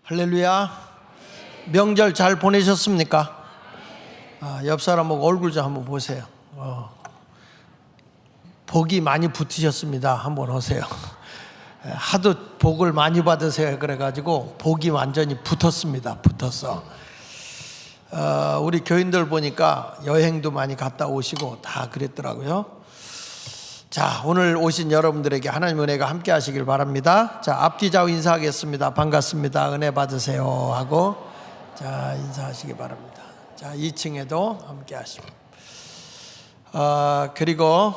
할렐루야. 명절 잘 보내셨습니까? 옆 사람하고 얼굴 좀 한번 보세요. 복이 많이 붙으셨습니다. 한번 오세요. 하도 복을 많이 받으세요. 그래가지고 복이 완전히 붙었습니다. 붙었어. 우리 교인들 보니까 여행도 많이 갔다 오시고 다 그랬더라고요. 자, 오늘 오신 여러분들에게 하나님 은혜가 함께 하시길 바랍니다. 자, 앞뒤 좌우 인사하겠습니다. 반갑습니다. 은혜 받으세요 하고 자, 인사하시기 바랍니다. 자, 2층에도 함께 하십니다. 그리고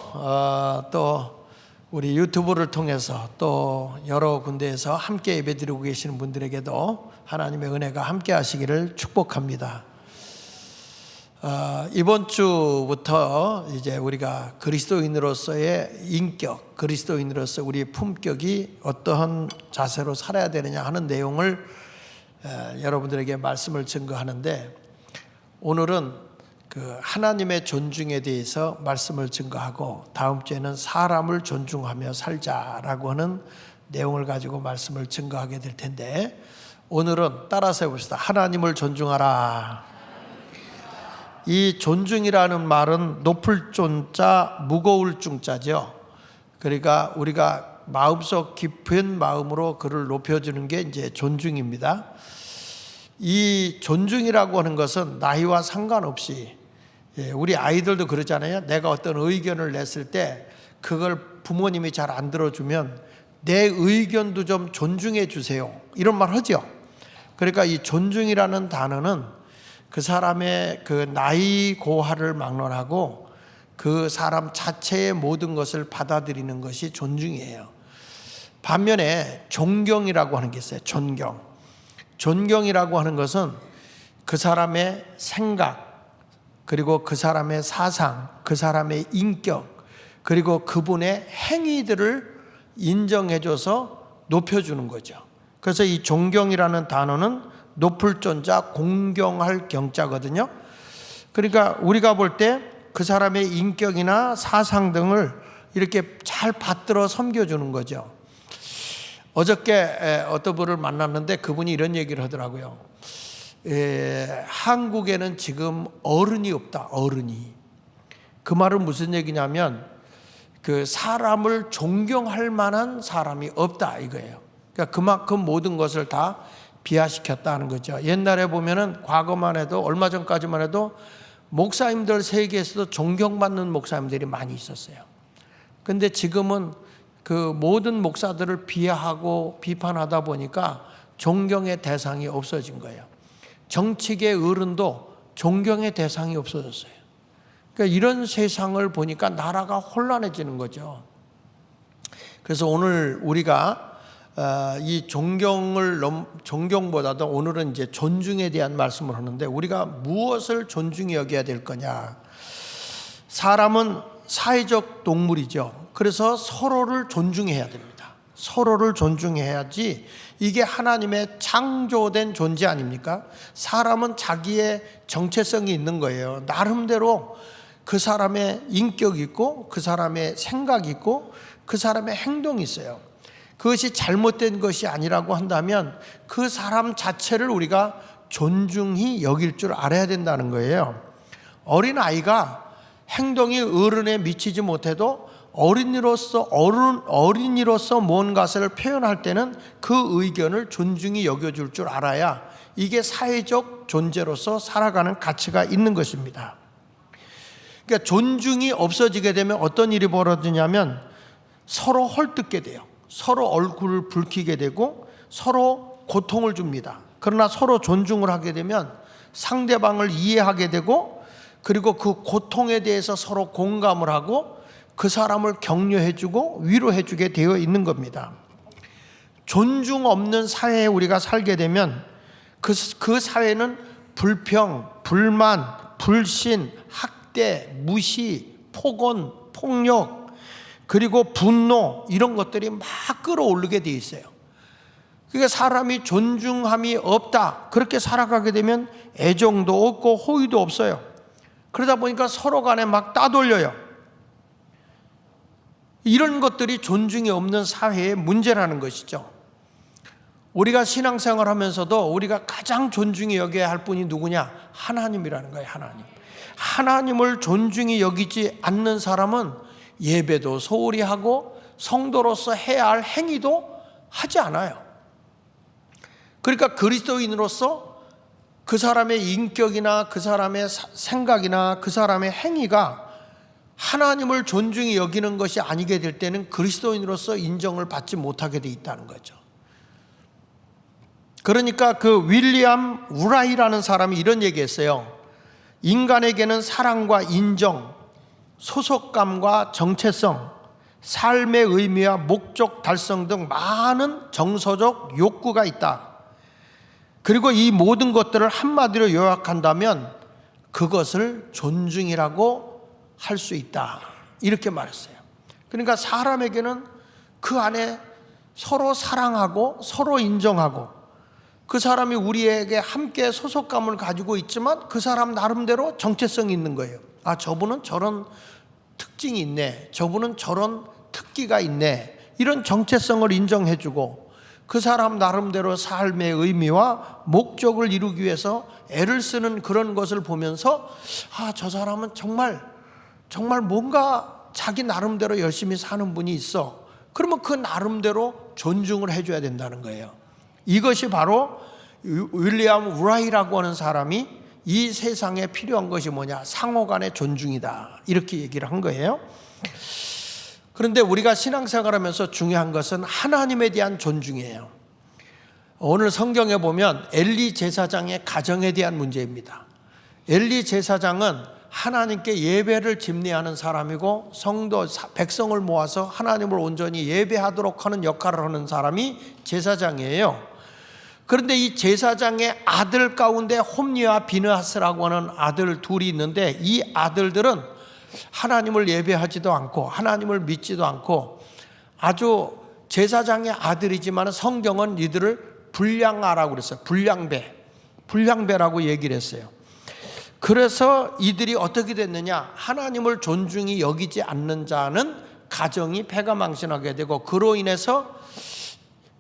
또 우리 유튜브를 통해서 또 여러 군데에서 함께 예배드리고 계시는 분들에게도 하나님의 은혜가 함께 하시기를 축복합니다. 이번 주부터 이제 우리가 그리스도인으로서의 인격, 그리스도인으로서 우리의 품격이 어떠한 자세로 살아야 되느냐 하는 내용을 여러분들에게 말씀을 증거하는데, 오늘은 그 하나님의 존중에 대해서 말씀을 증거하고 다음 주에는 사람을 존중하며 살자라고 하는 내용을 가지고 말씀을 증거하게 될 텐데, 오늘은 따라서 해봅시다. 하나님을 존중하라. 이 존중이라는 말은 높을 존자, 무거울 중자죠. 그러니까 우리가 마음속 깊은 마음으로 그를 높여주는 게 이제 존중입니다. 이 존중이라고 하는 것은 나이와 상관없이, 우리 아이들도 그러잖아요. 내가 어떤 의견을 냈을 때 그걸 부모님이 잘 안 들어주면 내 의견도 좀 존중해 주세요, 이런 말 하죠. 그러니까 이 존중이라는 단어는 그 사람의 그 나이 고하를 막론하고 그 사람 자체의 모든 것을 받아들이는 것이 존중이에요. 반면에 존경이라고 하는 게 있어요. 존경이라고 하는 것은 그 사람의 생각, 그리고 그 사람의 사상, 그 사람의 인격, 그리고 그분의 행위들을 인정해줘서 높여주는 거죠. 그래서 이 존경이라는 단어는 높을 존자, 공경할 경자거든요. 그러니까 우리가 볼 때 그 사람의 인격이나 사상 등을 이렇게 잘 받들어 섬겨주는 거죠. 어저께 어떤 분을 만났는데 그분이 이런 얘기를 하더라고요. 한국에는 지금 어른이 없다. 어른이. 그 말은 무슨 얘기냐면 그 사람을 존경할 만한 사람이 없다 이거예요. 그러니까 그만큼 모든 것을 다 비하시켰다는 거죠. 옛날에 보면은 과거만 해도, 얼마 전까지만 해도 목사님들 세계에서도 존경받는 목사님들이 많이 있었어요. 근데 지금은 그 모든 목사들을 비하하고 비판하다 보니까 존경의 대상이 없어진 거예요. 정치계 어른도 존경의 대상이 없어졌어요. 그러니까 이런 세상을 보니까 나라가 혼란해지는 거죠. 그래서 오늘 우리가 이 존경보다도 오늘은 이제 존중에 대한 말씀을 하는데, 우리가 무엇을 존중히 여겨야 될 거냐. 사람은 사회적 동물이죠. 그래서 서로를 존중해야 됩니다. 서로를 존중해야지 이게 하나님의 창조된 존재 아닙니까? 사람은 자기의 정체성이 있는 거예요. 나름대로 그 사람의 인격이 있고 그 사람의 생각이 있고 그 사람의 행동이 있어요. 그것이 잘못된 것이 아니라고 한다면 그 사람 자체를 우리가 존중히 여길 줄 알아야 된다는 거예요. 어린아이가 행동이 어른에 미치지 못해도 어린이로서 뭔가를 표현할 때는 그 의견을 존중히 여겨줄 줄 알아야 이게 사회적 존재로서 살아가는 가치가 있는 것입니다. 그러니까 존중이 없어지게 되면 어떤 일이 벌어지냐면 서로 헐뜯게 돼요. 서로 얼굴을 붉히게 되고 서로 고통을 줍니다. 그러나 서로 존중을 하게 되면 상대방을 이해하게 되고, 그리고 그 고통에 대해서 서로 공감을 하고 그 사람을 격려해주고 위로해주게 되어 있는 겁니다. 존중 없는 사회에 우리가 살게 되면 그 사회는 불평, 불만, 불신, 학대, 무시, 폭언, 폭력, 그리고 분노, 이런 것들이 막 끌어오르게 돼 있어요. 그러니까 사람이 존중함이 없다, 그렇게 살아가게 되면 애정도 없고 호의도 없어요. 그러다 보니까 서로 간에 막 따돌려요. 이런 것들이 존중이 없는 사회의 문제라는 것이죠. 우리가 신앙생활 하면서도 우리가 가장 존중히 여겨야 할 분이 누구냐? 하나님이라는 거예요. 하나님. 하나님을 존중히 여기지 않는 사람은 예배도 소홀히 하고 성도로서 해야 할 행위도 하지 않아요. 그러니까 그리스도인으로서 그 사람의 인격이나 그 사람의 생각이나 그 사람의 행위가 하나님을 존중히 여기는 것이 아니게 될 때는 그리스도인으로서 인정을 받지 못하게 돼 있다는 거죠. 그러니까 그 윌리엄 우라이라는 사람이 이런 얘기했어요. 인간에게는 사랑과 인정, 소속감과 정체성, 삶의 의미와 목적 달성 등 많은 정서적 욕구가 있다. 그리고 이 모든 것들을 한마디로 요약한다면 그것을 존중이라고 할 수 있다. 이렇게 말했어요. 그러니까 사람에게는 그 안에 서로 사랑하고 서로 인정하고 그 사람이 우리에게 함께 소속감을 가지고 있지만 그 사람 나름대로 정체성이 있는 거예요. 아, 저분은 저런 특징이 있네. 저분은 저런 특기가 있네. 이런 정체성을 인정해주고 그 사람 나름대로 삶의 의미와 목적을 이루기 위해서 애를 쓰는 그런 것을 보면서 아, 저 사람은 정말 뭔가 자기 나름대로 열심히 사는 분이 있어. 그러면 그 나름대로 존중을 해줘야 된다는 거예요. 이것이 바로 윌리엄 우라이라고 하는 사람이 이 세상에 필요한 것이 뭐냐? 상호 간의 존중이다. 이렇게 얘기를 한 거예요. 그런데 우리가 신앙생활하면서 중요한 것은 하나님에 대한 존중이에요. 오늘 성경에 보면 엘리 제사장의 가정에 대한 문제입니다. 엘리 제사장은 하나님께 예배를 집례하는 사람이고 성도 백성을 모아서 하나님을 온전히 예배하도록 하는 역할을 하는 사람이 제사장이에요. 그런데 이 제사장의 아들 가운데 홈니와 비느하스라고 하는 아들 둘이 있는데 이 아들들은 하나님을 예배하지도 않고 하나님을 믿지도 않고 아주 제사장의 아들이지만 성경은 이들을 불량아라고 그랬어요. 불량배라고 얘기를 했어요. 그래서 이들이 어떻게 됐느냐? 하나님을 존중히 여기지 않는 자는 가정이 패가망신하게 되고 그로 인해서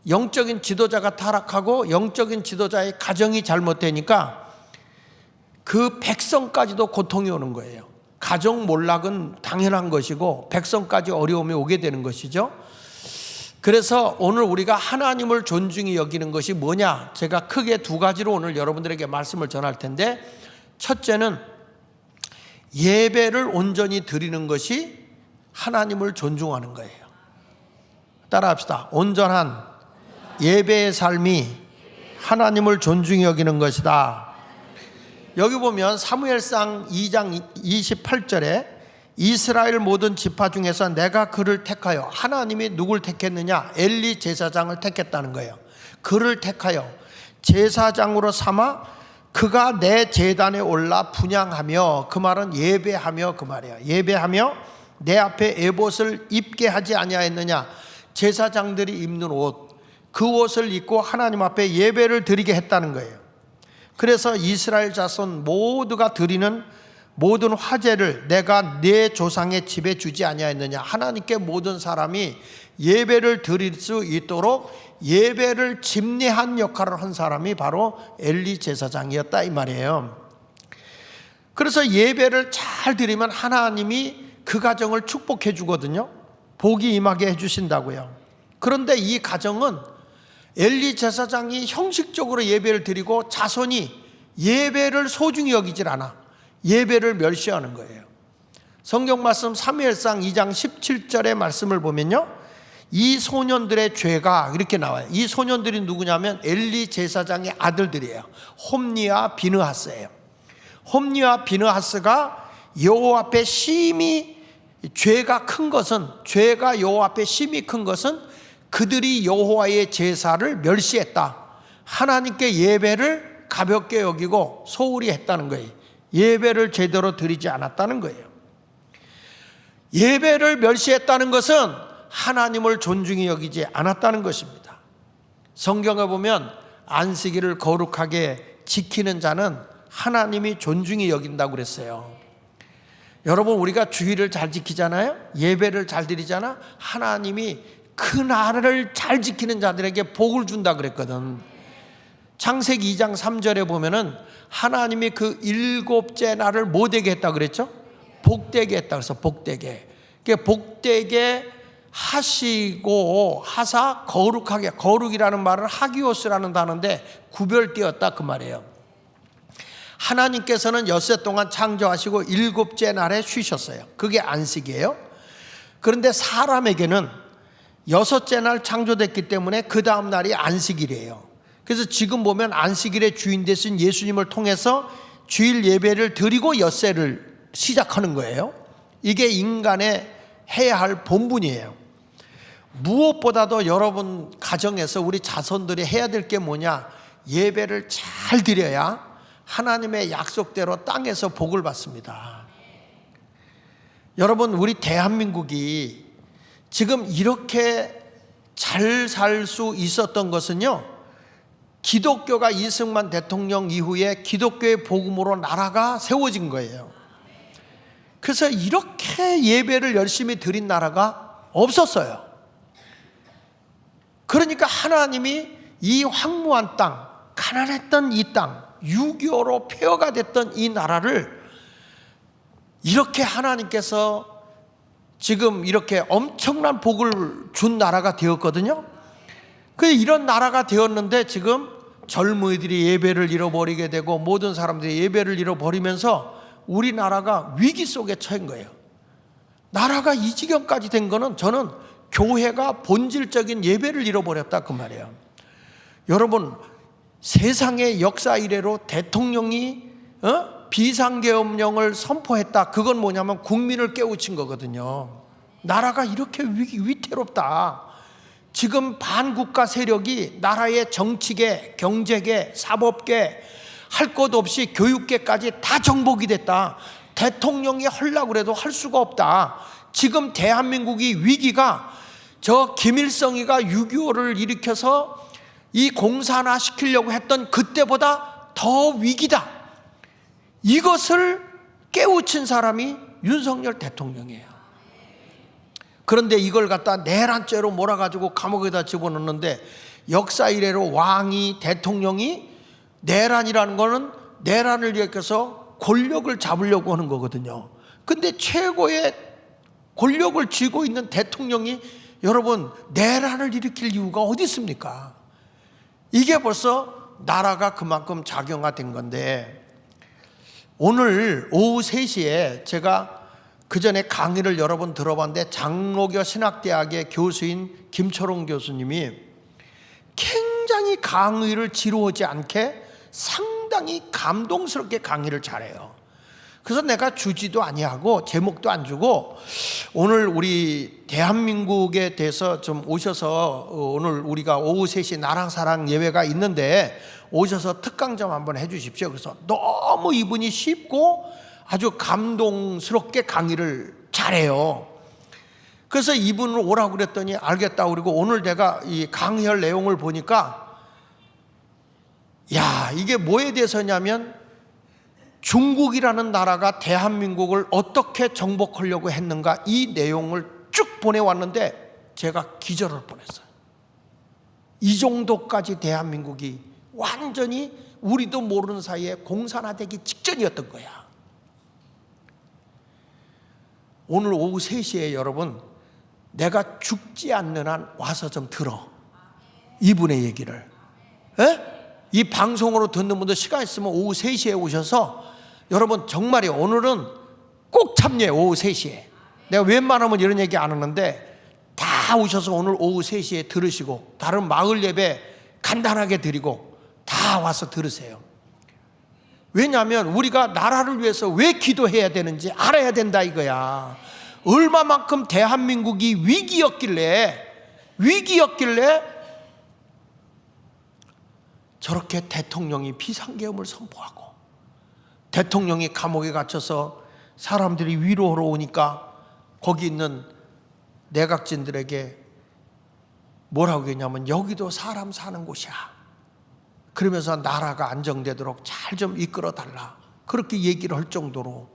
영적인 지도자가 타락하고 영적인 지도자의 가정이 잘못되니까 그 백성까지도 고통이 오는 거예요. 가정 몰락은 당연한 것이고 백성까지 어려움이 오게 되는 것이죠. 그래서 오늘 우리가 하나님을 존중히 여기는 것이 뭐냐? 제가 크게 두 가지로 오늘 여러분들에게 말씀을 전할 텐데 첫째는 예배를 온전히 드리는 것이 하나님을 존중하는 거예요. 따라합시다. 온전한 예배의 삶이 하나님을 존중히 여기는 것이다. 여기 보면 사무엘상 2장 28절에 이스라엘 모든 지파 중에서 내가 그를 택하여, 하나님이 누굴 택했느냐? 엘리 제사장을 택했다는 거예요. 그를 택하여 제사장으로 삼아 그가 내 제단에 올라 분향하며, 그 말은 예배하며 그 말이에요. 예배하며 내 앞에 에봇을 입게 하지 아니하였느냐? 제사장들이 입는 옷, 그 옷을 입고 하나님 앞에 예배를 드리게 했다는 거예요. 그래서 이스라엘 자손 모두가 드리는 모든 화제를 내가 내 조상의 집에 주지 아니하였느냐? 하나님께 모든 사람이 예배를 드릴 수 있도록 예배를 집례한 역할을 한 사람이 바로 엘리 제사장이었다 이 말이에요. 그래서 예배를 잘 드리면 하나님이 그 가정을 축복해 주거든요. 복이 임하게 해 주신다고요. 그런데 이 가정은 엘리 제사장이 형식적으로 예배를 드리고 자손이 예배를 소중히 여기질 않아. 예배를 멸시하는 거예요. 성경 말씀 사무엘상 2장 17절의 말씀을 보면요, 이 소년들의 죄가 이렇게 나와요. 이 소년들이 누구냐면 엘리 제사장의 아들들이에요. 홈니와 비느하스예요. 홈니와 비느하스가 여호와 앞에 심히 죄가 여호와 앞에 심히 큰 것은 그들이 여호와의 제사를 멸시했다. 하나님께 예배를 가볍게 여기고 소홀히 했다는 거예요. 예배를 제대로 드리지 않았다는 거예요. 예배를 멸시했다는 것은 하나님을 존중히 여기지 않았다는 것입니다. 성경에 보면 안식일을 거룩하게 지키는 자는 하나님이 존중히 여긴다고 그랬어요. 여러분, 우리가 주일을 잘 지키잖아요. 예배를 잘 드리잖아. 하나님이 그 날을 잘 지키는 자들에게 복을 준다 그랬거든. 창세기 2장 3절에 보면은 하나님이 그 일곱째 날을 뭐 되게 했다 그랬죠? 복되게 했다. 그래서 복되게. 그러니까 복되게 하시고 하사 거룩하게, 거룩이라는 말은 하기오스라는 단어인데 구별되었다 그 말이에요. 하나님께서는 엿새 동안 창조하시고 일곱째 날에 쉬셨어요. 그게 안식이에요. 그런데 사람에게는 여섯째 날 창조됐기 때문에 그 다음 날이 안식일이에요. 그래서 지금 보면 안식일의 주인 되신 예수님을 통해서 주일 예배를 드리고 엿새를 시작하는 거예요. 이게 인간의 해야 할 본분이에요. 무엇보다도 여러분 가정에서 우리 자손들이 해야 될 게 뭐냐? 예배를 잘 드려야 하나님의 약속대로 땅에서 복을 받습니다. 여러분, 우리 대한민국이 지금 이렇게 잘 살 수 있었던 것은요, 기독교가 이승만 대통령 이후에 기독교의 복음으로 나라가 세워진 거예요. 그래서 이렇게 예배를 열심히 드린 나라가 없었어요. 그러니까 하나님이 이 황무한 땅, 가난했던 이 땅, 6.25로 폐허가 됐던 이 나라를 이렇게 하나님께서 지금 이렇게 엄청난 복을 준 나라가 되었거든요. 이런 나라가 되었는데 지금 젊은이들이 예배를 잃어버리게 되고 모든 사람들이 예배를 잃어버리면서 우리나라가 위기 속에 처한 거예요. 나라가 이 지경까지 된 거는 저는 교회가 본질적인 예배를 잃어버렸다 그 말이에요. 여러분, 세상의 역사 이래로 대통령이 비상계엄령을 선포했다. 그건 뭐냐면 국민을 깨우친 거거든요. 나라가 이렇게 위태롭다. 지금 반국가 세력이 나라의 정치계, 경제계, 사법계 할 것 없이 교육계까지 다 정복이 됐다. 대통령이 하려고 해도 할 수가 없다. 지금 대한민국이 위기가 저 김일성이가 6.25를 일으켜서 이 공산화 시키려고 했던 그때보다 더 위기다. 이것을 깨우친 사람이 윤석열 대통령이에요. 그런데 이걸 갖다 내란죄로 몰아가지고 감옥에다 집어넣는데 역사 이래로 왕이, 대통령이 내란이라는 거는 내란을 일으켜서 권력을 잡으려고 하는 거거든요. 근데 최고의 권력을 쥐고 있는 대통령이 여러분 내란을 일으킬 이유가 어디 있습니까? 이게 벌써 나라가 그만큼 작용화된 건데, 오늘 오후 3시에 제가 그 전에 강의를 여러 번 들어봤는데 장로교 신학대학의 교수인 김초롱 교수님이 굉장히 강의를 지루하지 않게 상당히 감동스럽게 강의를 잘해요. 그래서 내가 주지도 아니하고 제목도 안 주고 오늘 우리 대한민국에 대해서 좀 오셔서 오늘 우리가 오후 3시 나랑 사랑 예배가 있는데 오셔서 특강 좀 한번 해 주십시오. 그래서 너무 이분이 쉽고 아주 감동스럽게 강의를 잘해요. 그래서 이분을 오라고 그랬더니 알겠다고 그러고 오늘 내가 이 강의할 내용을 보니까 야, 이게 뭐에 대해서냐면 중국이라는 나라가 대한민국을 어떻게 정복하려고 했는가, 이 내용을 쭉 보내왔는데 제가 기절할 뻔했어요. 이 정도까지 대한민국이 완전히 우리도 모르는 사이에 공산화되기 직전이었던 거야. 오늘 오후 3시에 여러분 내가 죽지 않는 한 와서 좀 들어, 이분의 얘기를. 이 방송으로 듣는 분들 시간 있으면 오후 3시에 오셔서 여러분 정말이에요. 오늘은 꼭 참여해. 오후 3시에 내가 웬만하면 이런 얘기 안 하는데 다 오셔서 오늘 오후 3시에 들으시고 다른 마을 예배 간단하게 드리고 다 와서 들으세요. 왜냐하면 우리가 나라를 위해서 왜 기도해야 되는지 알아야 된다 이거야. 얼마만큼 대한민국이 위기였길래 저렇게 대통령이 비상계엄을 선포하고 대통령이 감옥에 갇혀서 사람들이 위로하러 오니까 거기 있는 내각진들에게 뭐라고 했냐면 여기도 사람 사는 곳이야. 그러면서 나라가 안정되도록 잘 좀 이끌어 달라. 그렇게 얘기를 할 정도로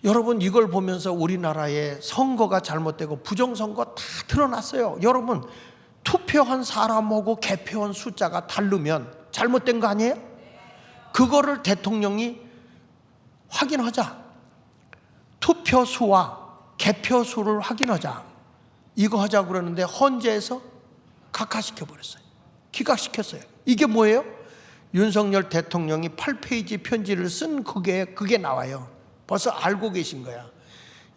여러분, 이걸 보면서 우리나라의 선거가 잘못되고 부정선거 다 드러났어요. 여러분, 투표한 사람하고 개표한 숫자가 다르면 잘못된 거 아니에요? 그거를 대통령이 확인하자. 투표수와 개표수를 확인하자. 이거 하자고 그러는데 헌재에서 각하시켜버렸어요. 기각시켰어요. 이게 뭐예요? 윤석열 대통령이 8페이지 편지를 쓴 그게 나와요. 벌써 알고 계신 거야.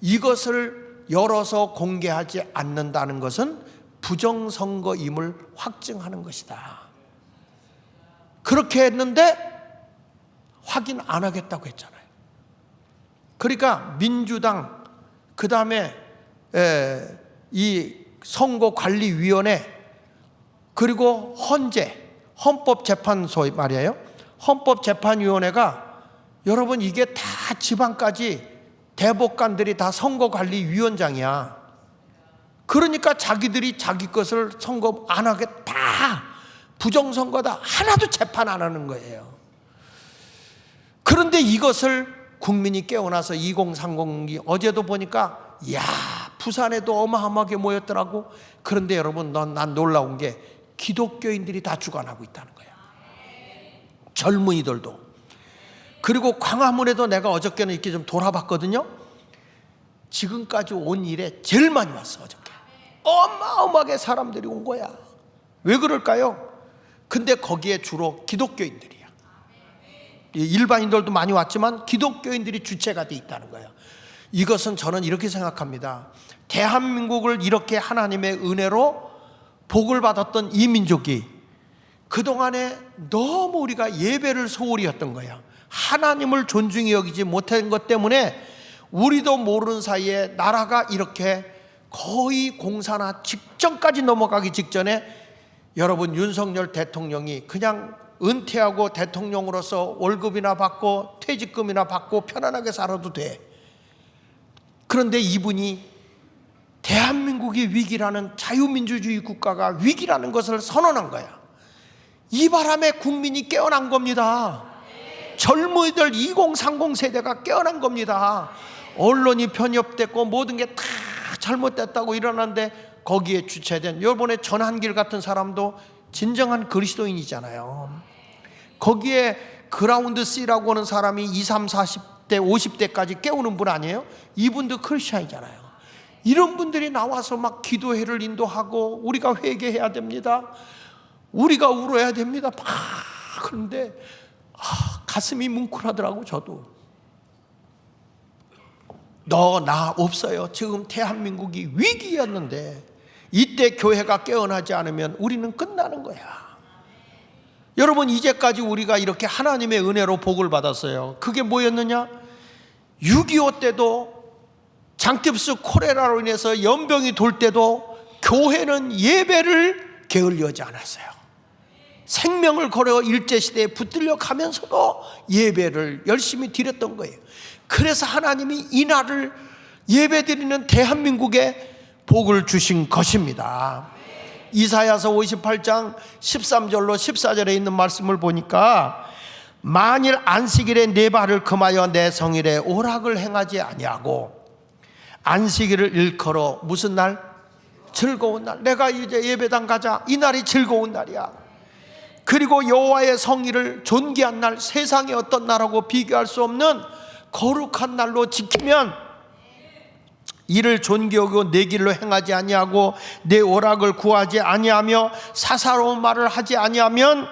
이것을 열어서 공개하지 않는다는 것은 부정선거임을 확증하는 것이다. 그렇게 했는데 확인 안 하겠다고 했잖아요. 그러니까 민주당, 그 다음에 이 선거관리위원회, 그리고 헌법재판소 말이에요. 헌법재판위원회가 여러분, 이게 다 지방까지 대법관들이 다 선거관리위원장이야. 그러니까 자기들이 자기 것을 선거 안 하겠다, 부정선거다, 하나도 재판 안 하는 거예요. 그런데 이것을 국민이 깨어나서 2030이 어제도 보니까 부산에도 어마어마하게 모였더라고. 그런데 여러분, 난 놀라운 게 기독교인들이 다 주관하고 있다는 거야. 젊은이들도. 그리고 광화문에도 내가 어저께는 이렇게 좀 돌아봤거든요. 지금까지 온 일에 제일 많이 왔어. 어저께 어마어마하게 사람들이 온 거야. 왜 그럴까요? 근데 거기에 주로 기독교인들이야. 일반인들도 많이 왔지만 기독교인들이 주체가 돼 있다는 거예요. 이것은 저는 이렇게 생각합니다. 대한민국을 이렇게 하나님의 은혜로 복을 받았던 이 민족이 그동안에 너무 우리가 예배를 소홀히 했던 거야. 하나님을 존중히 여기지 못한 것 때문에 우리도 모르는 사이에 나라가 이렇게 거의 공산화 직전까지 넘어가기 직전에 여러분, 윤석열 대통령이 그냥 은퇴하고 대통령으로서 월급이나 받고 퇴직금이나 받고 편안하게 살아도 돼. 그런데 이분이 대한민국이 위기라는, 자유민주주의 국가가 위기라는 것을 선언한 거야. 이 바람에 국민이 깨어난 겁니다. 젊은이들 2030 세대가 깨어난 겁니다. 언론이 편협됐고 모든 게 다 잘못됐다고 일어났는데 거기에 주체된 여러분의 전한길 같은 사람도 진정한 그리스도인이잖아요. 거기에 그라운드 C라고 하는 사람이 20, 30, 40대 50대까지 깨우는 분 아니에요? 이분도 크리스찬이잖아요. 이런 분들이 나와서 막 기도회를 인도하고 우리가 회개해야 됩니다, 우리가 울어야 됩니다 막. 그런데 가슴이 뭉클하더라고. 저도 나 없어요. 지금 대한민국이 위기였는데 이때 교회가 깨어나지 않으면 우리는 끝나는 거야. 여러분, 이제까지 우리가 이렇게 하나님의 은혜로 복을 받았어요. 그게 뭐였느냐? 6.25 때도 장티푸스 콜레라로 인해서 연병이 돌 때도 교회는 예배를 게을리하지 않았어요. 생명을 걸어 일제시대에 붙들려 가면서도 예배를 열심히 드렸던 거예요. 그래서 하나님이 이 날을 예배드리는 대한민국에 복을 주신 것입니다. 이사야서 58장 13절로 14절에 있는 말씀을 보니까 만일 안식일에 내 발을 금하여 내 성일에 오락을 행하지 아니하고 안식일을 일컬어 무슨 날? 즐거운 날. 내가 이제 예배당 가자, 이 날이 즐거운 날이야. 그리고 여호와의 성일을 존귀한 날, 세상의 어떤 날하고 비교할 수 없는 거룩한 날로 지키면, 이를 존귀하고 내 길로 행하지 아니하고 내 오락을 구하지 아니하며 사사로운 말을 하지 아니하면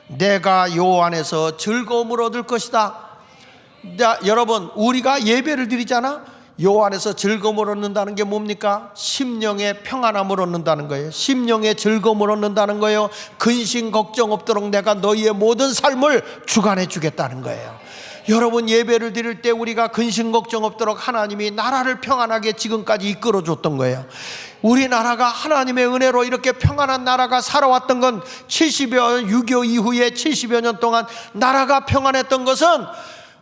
내가 여호와 안에서 즐거움을 얻을 것이다. 자, 여러분, 우리가 예배를 드리잖아. 여호와 안에서 즐거움을 얻는다는 게 뭡니까? 심령의 평안함을 얻는다는 거예요. 심령의 즐거움을 얻는다는 거예요. 근심 걱정 없도록 내가 너희의 모든 삶을 주관해 주겠다는 거예요. 여러분, 예배를 드릴 때 우리가 근심 걱정 없도록 하나님이 나라를 평안하게 지금까지 이끌어 줬던 거예요. 우리나라가 하나님의 은혜로 이렇게 평안한 나라가 살아왔던 건 70여 6.25 이후에 70여 년 동안 나라가 평안했던 것은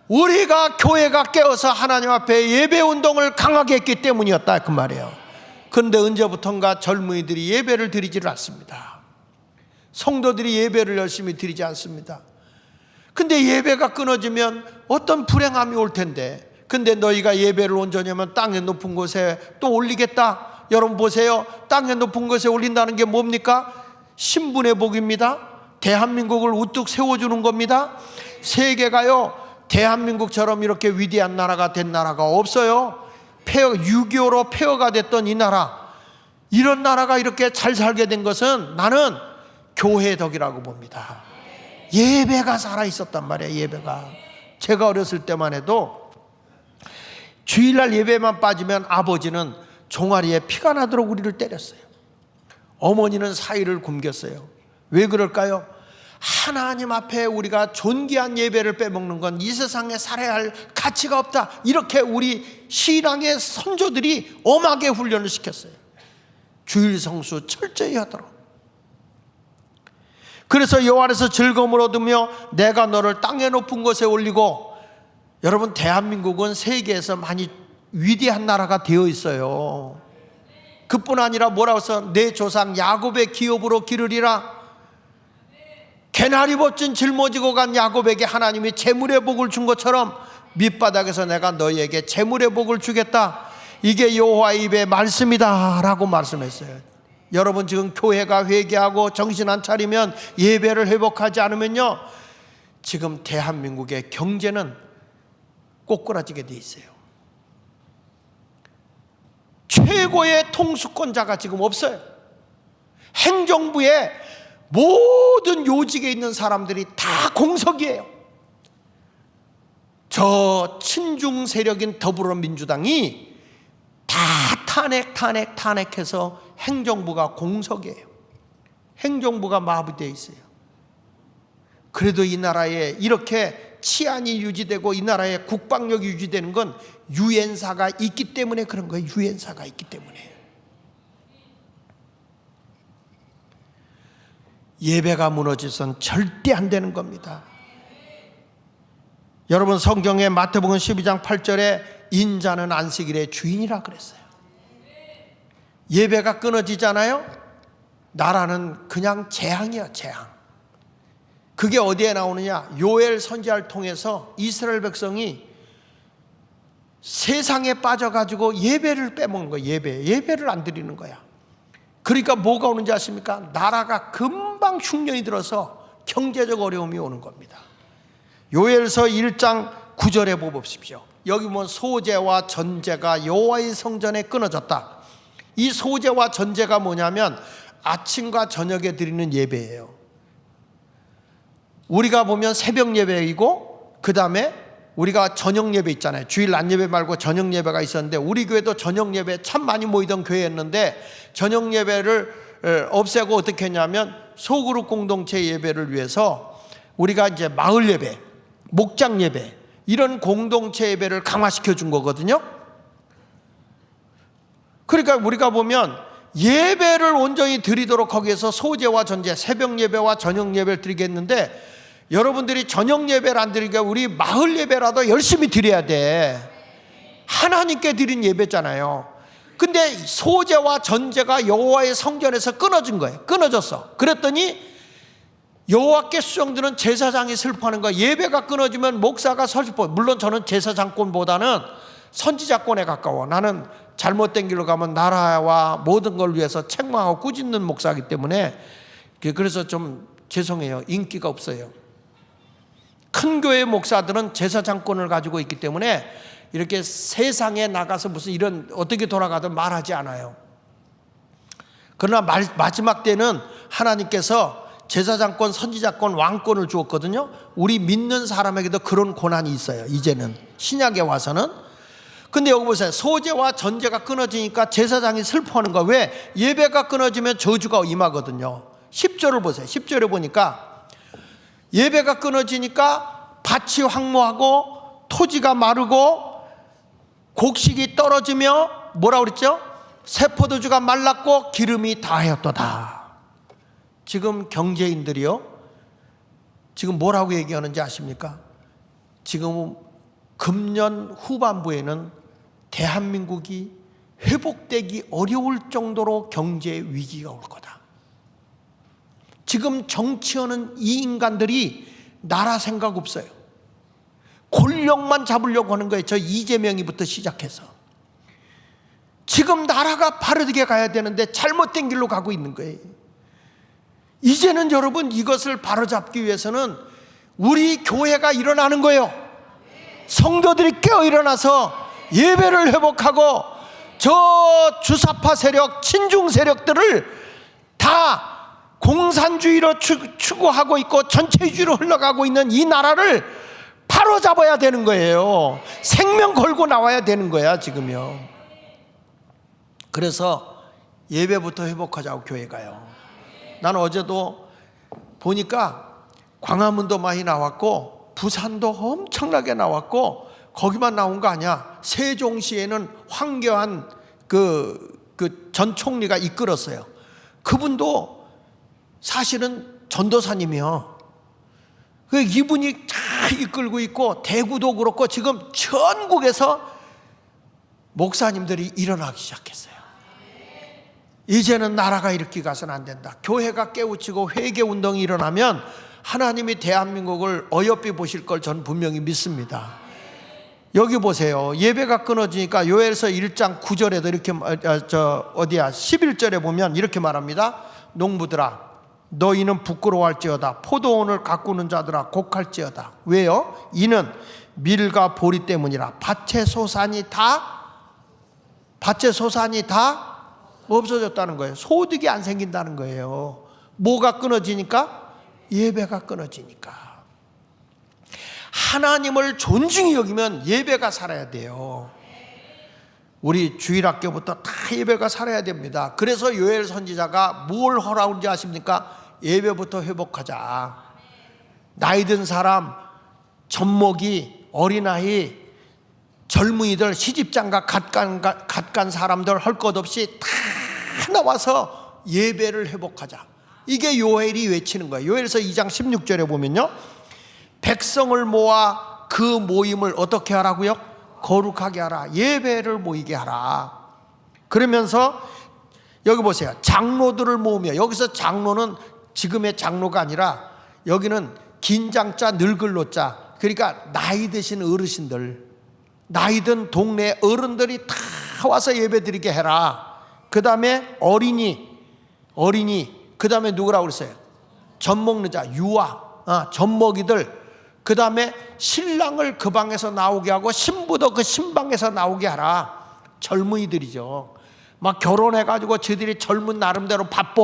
우리가 교회가 깨어서 하나님 앞에 예배운동을 강하게 했기 때문이었다, 그 말이에요. 그런데 언제부턴가 젊은이들이 예배를 드리지를 않습니다. 성도들이 예배를 열심히 드리지 않습니다. 근데 예배가 끊어지면 어떤 불행함이 올 텐데, 근데 너희가 예배를 온전히 하면 땅의 높은 곳에 또 올리겠다. 여러분 보세요. 땅의 높은 곳에 올린다는 게 뭡니까? 신분의 복입니다. 대한민국을 우뚝 세워주는 겁니다. 세계가요, 대한민국처럼 이렇게 위대한 나라가 된 나라가 없어요. 6.25로 폐허가 됐던 이 나라, 이런 나라가 이렇게 잘 살게 된 것은 나는 교회의 덕이라고 봅니다. 예배가 살아있었단 말이에요. 예배가. 제가 어렸을 때만 해도 주일날 예배만 빠지면 아버지는 종아리에 피가 나도록 우리를 때렸어요. 어머니는 사위를 굶겼어요. 왜 그럴까요? 하나님 앞에 우리가 존귀한 예배를 빼먹는 건 이 세상에 살아야 할 가치가 없다. 이렇게 우리 신앙의 선조들이 엄하게 훈련을 시켰어요. 주일 성수 철저히 하도록. 그래서 여호와 안에서 즐거움을 얻으며 내가 너를 땅의 높은 곳에 올리고, 여러분 대한민국은 세계에서 많이 위대한 나라가 되어 있어요. 그뿐 아니라 뭐라고 해서 내 조상 야곱의 기업으로 기르리라. 개나리 벗진 짊어지고 간 야곱에게 하나님이 재물의 복을 준 것처럼 밑바닥에서 내가 너희에게 재물의 복을 주겠다. 이게 여호와의 입의 말씀이다 라고 말씀했어요. 여러분 지금 교회가 회개하고 정신 안 차리면, 예배를 회복하지 않으면요, 지금 대한민국의 경제는 꼬꾸라지게 돼 있어요. 최고의 통수권자가 지금 없어요. 행정부에 모든 요직에 있는 사람들이 다 공석이에요. 저 친중 세력인 더불어민주당이 다 탄핵해서 행정부가 공석이에요. 행정부가 마비되어 있어요. 그래도 이 나라에 이렇게 치안이 유지되고 이 나라에 국방력이 유지되는 건 유엔사가 있기 때문에 그런 거예요. 유엔사가 있기 때문에. 예배가 무너져서는 절대 안 되는 겁니다. 여러분 성경에 마태복음 12장 8절에 인자는 안식일의 주인이라 그랬어요. 예배가 끊어지잖아요. 나라는 그냥 재앙이야, 재앙. 그게 어디에 나오느냐? 요엘 선지자를 통해서 이스라엘 백성이 세상에 빠져가지고 예배를 빼먹는 거예요. 예배를 안 드리는 거야. 그러니까 뭐가 오는지 아십니까? 나라가 금방 흉년이 들어서 경제적 어려움이 오는 겁니다. 요엘서 1장 9절에 보십시오. 여기 보면 소제와 전제가 여호와의 성전에 끊어졌다. 이 소제와 전제가 뭐냐면 아침과 저녁에 드리는 예배예요. 우리가 보면 새벽 예배이고, 그 다음에 우리가 저녁 예배 있잖아요. 주일 낮 예배 말고 저녁 예배가 있었는데, 우리 교회도 저녁 예배 참 많이 모이던 교회였는데, 저녁 예배를 없애고 어떻게 했냐면 소그룹 공동체 예배를 위해서 우리가 이제 마을 예배, 목장 예배, 이런 공동체 예배를 강화시켜 준 거거든요. 그러니까 우리가 보면 예배를 온전히 드리도록 거기에서 소제와 전제, 새벽 예배와 저녁 예배를 드리겠는데, 여러분들이 저녁 예배를 안 드리니까 우리 마을 예배라도 열심히 드려야 돼. 하나님께 드린 예배잖아요. 근데 소제와 전제가 여호와의 성전에서 끊어진 거예요. 끊어졌어. 그랬더니 여호와께 수종드는 제사장이 슬퍼하는 거예요. 예배가 끊어지면 목사가 슬퍼. 물론 저는 제사장권보다는 선지자권에 가까워. 나는 잘못된 길로 가면 나라와 모든 걸 위해서 책망하고 꾸짖는 목사이기 때문에, 그래서 좀 죄송해요. 인기가 없어요. 큰 교회 목사들은 제사장권을 가지고 있기 때문에 이렇게 세상에 나가서 무슨 이런 어떻게 돌아가든 말하지 않아요. 그러나 마지막 때는 하나님께서 제사장권, 선지자권, 왕권을 주었거든요. 우리 믿는 사람에게도 그런 권한이 있어요. 이제는 신약에 와서는. 근데 여기 보세요. 소제와 전제가 끊어지니까 제사장이 슬퍼하는 거야. 왜? 예배가 끊어지면 저주가 임하거든요. 10절을 보세요. 10절에 보니까 예배가 끊어지니까 밭이 황무하고 토지가 마르고 곡식이 떨어지며 뭐라고 그랬죠? 새 포도주가 말랐고 기름이 다하였도다. 지금 경제인들이요, 지금 뭐라고 얘기하는지 아십니까? 지금 금년 후반부에는 대한민국이 회복되기 어려울 정도로 경제 위기가 올 거다. 지금 정치하는 이 인간들이 나라 생각 없어요. 권력만 잡으려고 하는 거예요. 저 이재명이부터 시작해서. 지금 나라가 바르게 가야 되는데 잘못된 길로 가고 있는 거예요. 이제는 여러분 이것을 바로잡기 위해서는 우리 교회가 일어나는 거예요. 성도들이 깨어 일어나서 예배를 회복하고 저 주사파 세력, 친중 세력들을 다 공산주의로 추구하고 있고 전체주의로 흘러가고 있는 이 나라를 바로잡아야 되는 거예요. 생명 걸고 나와야 되는 거야 지금요. 그래서 예배부터 회복하자고 교회가요. 나는 어제도 보니까 광화문도 많이 나왔고 부산도 엄청나게 나왔고 거기만 나온 거 아니야. 세종시에는 황교안 전 총리가 이끌었어요. 그분도 사실은 전도사님이요. 이분이 잘 이끌고 있고 대구도 그렇고 지금 전국에서 목사님들이 일어나기 시작했어요. 이제는 나라가 이렇게 가서는 안 된다. 교회가 깨우치고 회개운동이 일어나면 하나님이 대한민국을 어여삐 보실 걸 저는 분명히 믿습니다. 여기 보세요. 예배가 끊어지니까 요엘서 1장 9절에도 이렇게 11절에 보면 이렇게 말합니다. 농부들아 너희는 부끄러워할지어다. 포도원을 가꾸는 자들아 곡할지어다. 왜요? 이는 밀과 보리 때문이라. 밭의 소산이 다 없어졌다는 거예요. 소득이 안 생긴다는 거예요. 뭐가 끊어지니까? 예배가 끊어지니까. 하나님을 존중히 여기면 예배가 살아야 돼요. 우리 주일학교부터 다 예배가 살아야 됩니다. 그래서 요엘 선지자가 뭘 하라고 아십니까? 예배부터 회복하자. 나이 든 사람, 젖먹이, 어린아이, 젊은이들, 시집장가 갓간 사람들 할 것 없이 다 나와서 예배를 회복하자. 이게 요엘이 외치는 거예요. 요엘서 2장 16절에 보면요, 백성을 모아 그 모임을 어떻게 하라고요? 거룩하게 하라. 예배를 모이게 하라. 그러면서 여기 보세요. 장로들을 모으며, 여기서 장로는 지금의 장로가 아니라 여기는 긴장자 늙을로자, 그러니까 나이 드신 어르신들, 나이 든 동네 어른들이 다 와서 예배 드리게 해라. 그 다음에 어린이, 그 다음에 누구라고 그랬어요? 젖 먹는 자, 유아, 젖먹이들, 그 다음에 신랑을 그 방에서 나오게 하고 신부도 그 신방에서 나오게 하라. 젊은이들이죠. 막 결혼해가지고 저들이 젊은 나름대로 바빠,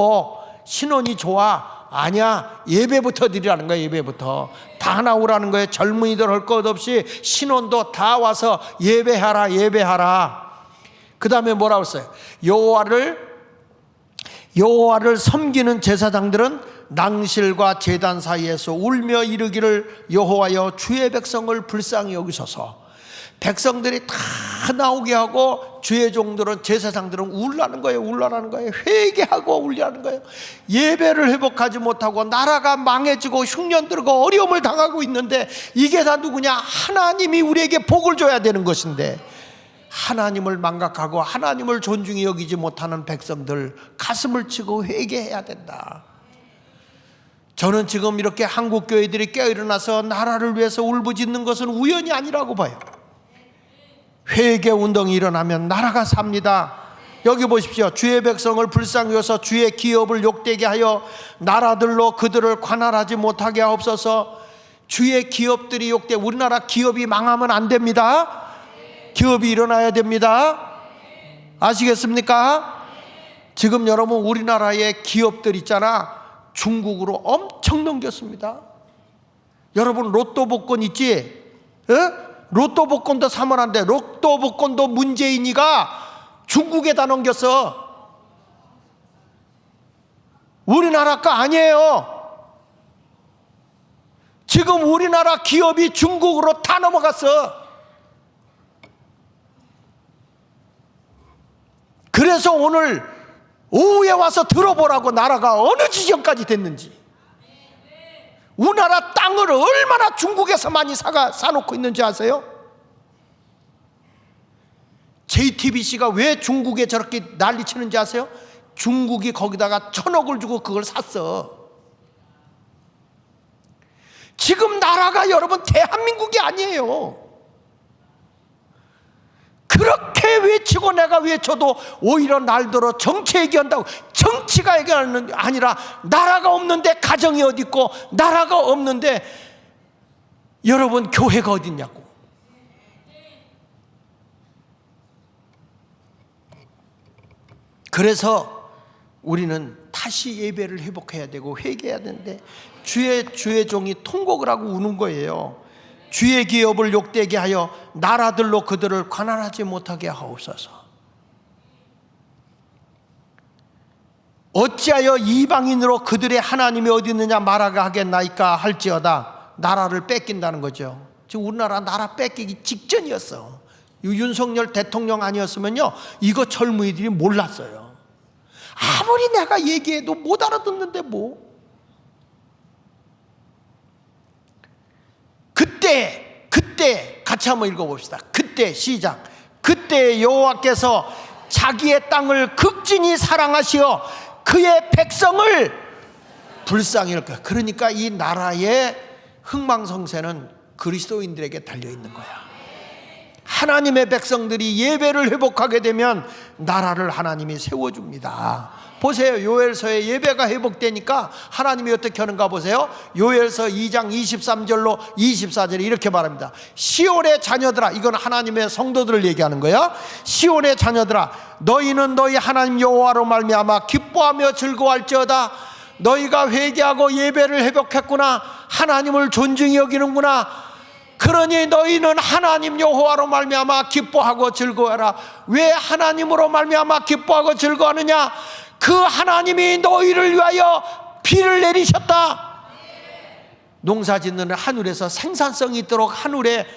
신혼이 좋아. 아니야, 예배부터 드리라는 거예요. 예배부터 다 나오라는 거예요. 젊은이들 할 것 없이 신혼도 다 와서 예배하라. 그 다음에 뭐라고 했어요? 여호와를 섬기는 제사장들은 낭실과 제단 사이에서 울며 이르기를 여호와여 주의 백성을 불쌍히 여기소서. 백성들이 다 나오게 하고 주의 종들은, 제사장들은 울라는 거예요. 회개하고 울라는 거예요. 예배를 회복하지 못하고 나라가 망해지고 흉년 들고 어려움을 당하고 있는데 이게 다 누구냐? 하나님이 우리에게 복을 줘야 되는 것인데 하나님을 망각하고 하나님을 존중히 여기지 못하는 백성들, 가슴을 치고 회개해야 된다. 저는 지금 이렇게 한국 교회들이 깨어일어나서 나라를 위해서 울부짖는 것은 우연이 아니라고 봐요. 회개 운동이 일어나면 나라가 삽니다. 여기 보십시오. 주의 백성을 불쌍히 여서 주의 기업을 욕되게 하여 나라들로 그들을 관할하지 못하게 하옵소서. 주의 기업들이 욕돼, 우리나라 기업이 망하면 안 됩니다. 기업이 일어나야 됩니다. 아시겠습니까? 지금 여러분 우리나라의 기업들 있잖아, 중국으로 엄청 넘겼습니다. 여러분 로또 복권 있지? 로또 복권도 사면 안 돼. 로또 복권도 문재인이가 중국에다 넘겼어. 우리나라 거 아니에요. 지금 우리나라 기업이 중국으로 다 넘어갔어. 그래서 오늘 오후에 와서 들어보라고, 나라가 어느 지경까지 됐는지. 우리나라 땅을 얼마나 중국에서 많이 사놓고 있는지 아세요? JTBC가 왜 중국에 저렇게 난리치는지 아세요? 중국이 거기다가 1,000억을 주고 그걸 샀어. 지금 나라가 여러분 대한민국이 아니에요. 그렇게 외치고 내가 외쳐도 오히려 날들어 정치 얘기한다고. 정치가 얘기하는 게 아니라 나라가 없는데 가정이 어디 있고, 나라가 없는데 여러분 교회가 어디 있냐고. 그래서 우리는 다시 예배를 회복해야 되고 회개해야 되는데 주의 종이 통곡을 하고 우는 거예요. 주의 기업을 욕되게 하여 나라들로 그들을 관할하지 못하게 하옵소서. 어찌하여 이방인으로 그들의 하나님이 어디 있느냐 말하게 하겠나이까 할지어다. 나라를 뺏긴다는 거죠. 지금 우리나라 나라 뺏기기 직전이었어. 윤석열 대통령 아니었으면요 이거 젊은이들이 몰랐어요. 아무리 내가 얘기해도 못 알아듣는데 뭐. 그때 같이 한번 읽어봅시다. 그때 시작. 그때 여호와께서 자기의 땅을 극진히 사랑하시어 그의 백성을 불쌍히 할 거야. 그러니까 이 나라의 흥망성쇠는 그리스도인들에게 달려있는 거야. 하나님의 백성들이 예배를 회복하게 되면 나라를 하나님이 세워줍니다. 보세요. 요엘서에 예배가 회복되니까 하나님이 어떻게 하는가 보세요. 요엘서 2장 23절로 24절에 이렇게 말합니다. 시온의 자녀들아, 이건 하나님의 성도들을 얘기하는 거예요. 시온의 자녀들아, 너희는 너희 하나님 여호와로 말미암아 기뻐하며 즐거워할지어다. 너희가 회개하고 예배를 회복했구나. 하나님을 존중히 여기는구나. 그러니 너희는 하나님 여호와로 말미암아 기뻐하고 즐거워하라. 왜 하나님으로 말미암아 기뻐하고 즐거워하느냐? 그 하나님이 너희를 위하여 비를 내리셨다. 농사짓는 하늘에서 생산성이 있도록 하늘에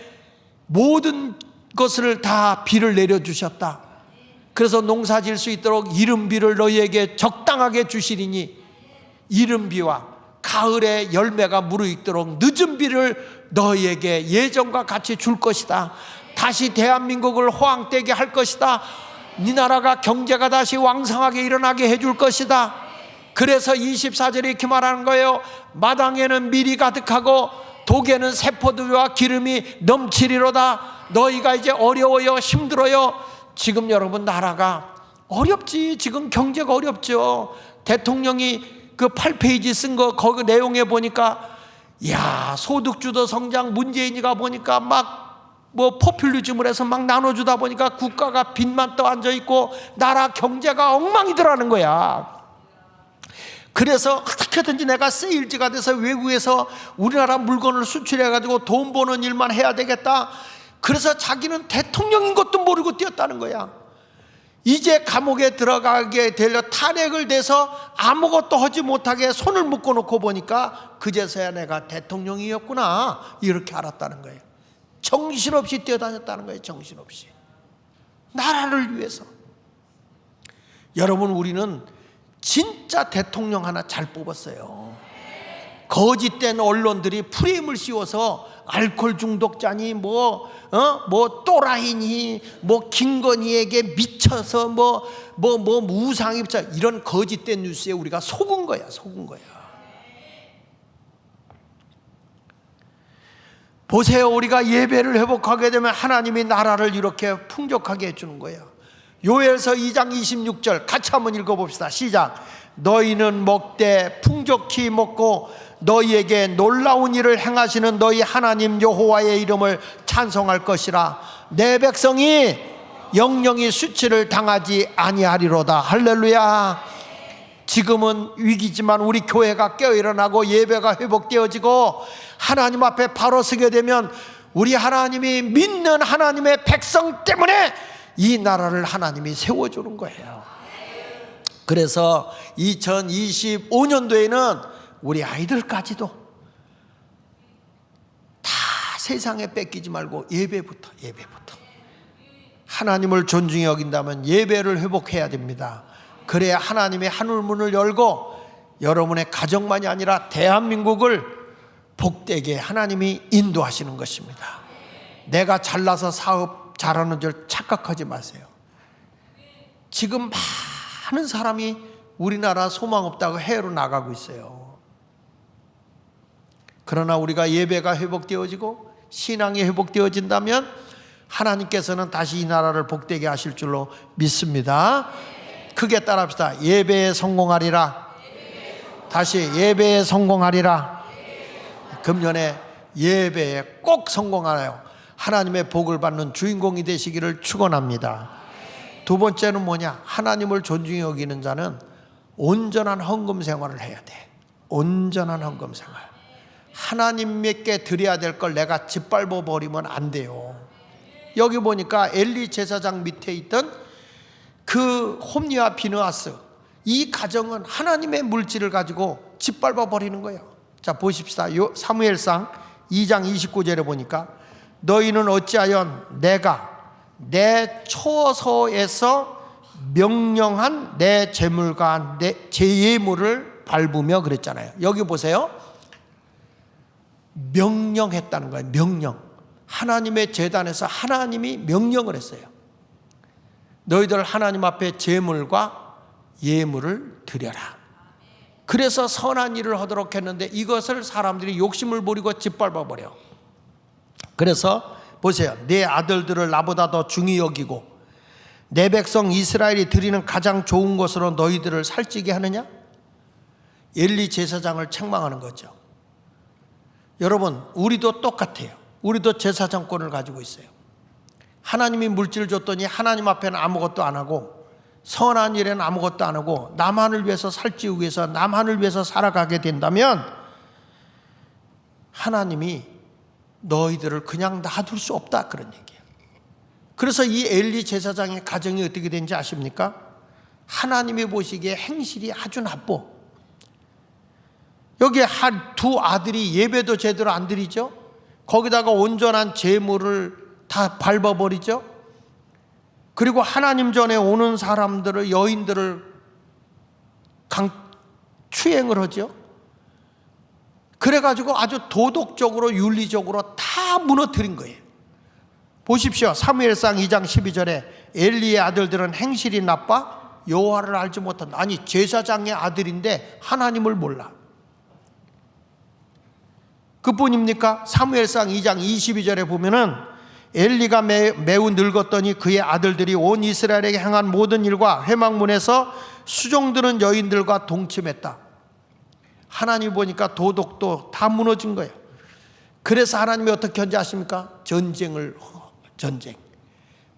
모든 것을 다 비를 내려주셨다. 그래서 농사질 수 있도록 이른비를 너희에게 적당하게 주시리니 이른비와 가을에 열매가 무르익도록 늦은 비를 너희에게 예전과 같이 줄 것이다. 다시 대한민국을 호황되게 할 것이다. 네 나라가 경제가 다시 왕성하게 일어나게 해줄 것이다. 그래서 24절에 이렇게 말하는 거예요. 마당에는 밀이 가득하고 독에는 새포도와 기름이 넘치리로다. 너희가 이제 어려워요, 힘들어요. 지금 여러분 나라가 어렵지. 지금 경제가 어렵죠. 대통령이 그 8페이지 쓴 거 거기 내용에 보니까 야, 소득주도 성장 문재인이가 보니까 막 뭐 포퓰리즘을 해서 막 나눠주다 보니까 국가가 빚만 떠 앉아있고 나라 경제가 엉망이더라는 거야. 그래서 어떻게든지 내가 세일즈가 돼서 외국에서 우리나라 물건을 수출해가지고 돈 버는 일만 해야 되겠다. 그래서 자기는 대통령인 것도 모르고 뛰었다는 거야. 이제 감옥에 들어가게 되려 탄핵을 돼서 아무것도 하지 못하게 손을 묶어놓고 보니까 그제서야 내가 대통령이었구나 이렇게 알았다는 거예요. 정신없이 뛰어다녔다는 거예요. 정신없이 나라를 위해서. 여러분 우리는 진짜 대통령 하나 잘 뽑았어요. 거짓된 언론들이 프레임을 씌워서 알코올 중독자니 뭐 또라이니 뭐 김건희에게 미쳐서 뭐 우상이 붙자 이런 거짓된 뉴스에 우리가 속은 거야. 보세요. 우리가 예배를 회복하게 되면 하나님이 나라를 이렇게 풍족하게 해주는 거예요. 요엘서 2장 26절 같이 한번 읽어봅시다. 시작. 너희는 먹되 풍족히 먹고 너희에게 놀라운 일을 행하시는 너희 하나님 여호와의 이름을 찬송할 것이라. 내 백성이 영영이 수치를 당하지 아니하리로다. 할렐루야. 지금은 위기지만 우리 교회가 깨어일어나고 예배가 회복되어지고 하나님 앞에 바로 서게 되면 우리 하나님이 믿는 하나님의 백성 때문에 이 나라를 하나님이 세워주는 거예요. 그래서 2025년도에는 우리 아이들까지도 다 세상에 뺏기지 말고 예배부터 하나님을 존중히 여긴다면 예배를 회복해야 됩니다. 그래야 하나님의 하늘문을 열고 여러분의 가정만이 아니라 대한민국을 복되게 하나님이 인도하시는 것입니다. 내가 잘나서 사업 잘하는 줄 착각하지 마세요. 지금 많은 사람이 우리나라 소망 없다고 해외로 나가고 있어요. 그러나 우리가 예배가 회복되어지고 신앙이 회복되어진다면 하나님께서는 다시 이 나라를 복되게 하실 줄로 믿습니다. 크게 따라합시다. 예배에 성공하리라. 다시 예배에 성공하리라. 금년에 예배에 꼭 성공하여 하나님의 복을 받는 주인공이 되시기를 축원합니다. 두 번째는 뭐냐? 하나님을 존중히 여기는 자는 온전한 헌금 생활을 해야 돼. 온전한 헌금 생활. 하나님께 드려야 될 걸 내가 짓밟아 버리면 안 돼요. 여기 보니까 엘리 제사장 밑에 있던 그 홈리와 비느하스, 이 가정은 하나님의 물질을 가지고 짓밟아 버리는 거예요. 자, 보십시다. 사무엘상 2장 29절에 보니까 너희는 어찌하여 내가 내 초서에서 명령한 내 재물과 제 예물을 밟으며 그랬잖아요. 여기 보세요. 명령했다는 거예요. 명령. 하나님의 제단에서 하나님이 명령을 했어요. 너희들 하나님 앞에 제물과 예물을 드려라. 그래서 선한 일을 하도록 했는데 이것을 사람들이 욕심을 부리고 짓밟아 버려. 그래서 보세요. 내 아들들을 나보다 더 중히 여기고 내 백성 이스라엘이 드리는 가장 좋은 것으로 너희들을 살찌게 하느냐? 엘리 제사장을 책망하는 거죠. 여러분, 우리도 똑같아요. 우리도 제사장권을 가지고 있어요. 하나님이 물질 줬더니 하나님 앞에는 아무것도 안 하고 선한 일에는 아무것도 안 하고 남한을 위해서 살찌우기 위해서 남한을 위해서 살아가게 된다면 하나님이 너희들을 그냥 놔둘 수 없다, 그런 얘기예요. 그래서 이 엘리 제사장의 가정이 어떻게 된지 아십니까? 하나님이 보시기에 행실이 아주 나빠. 여기 두 아들이 예배도 제대로 안 드리죠. 거기다가 온전한 제물을 다 밟아버리죠. 그리고 하나님 전에 오는 사람들을, 여인들을 추행을 하죠. 그래가지고 아주 도덕적으로 윤리적으로 다 무너뜨린 거예요. 보십시오. 사무엘상 2장 12절에 엘리의 아들들은 행실이 나빠 여호와를 알지 못한다. 아니, 제사장의 아들인데 하나님을 몰라. 그뿐입니까? 사무엘상 2장 22절에 보면은 엘리가 매우 늙었더니 그의 아들들이 온 이스라엘에게 행한 모든 일과 회막문에서 수종드는 여인들과 동침했다. 하나님 보니까 도덕도 다 무너진 거예요. 그래서 하나님이 어떻게 하십니까? 전쟁.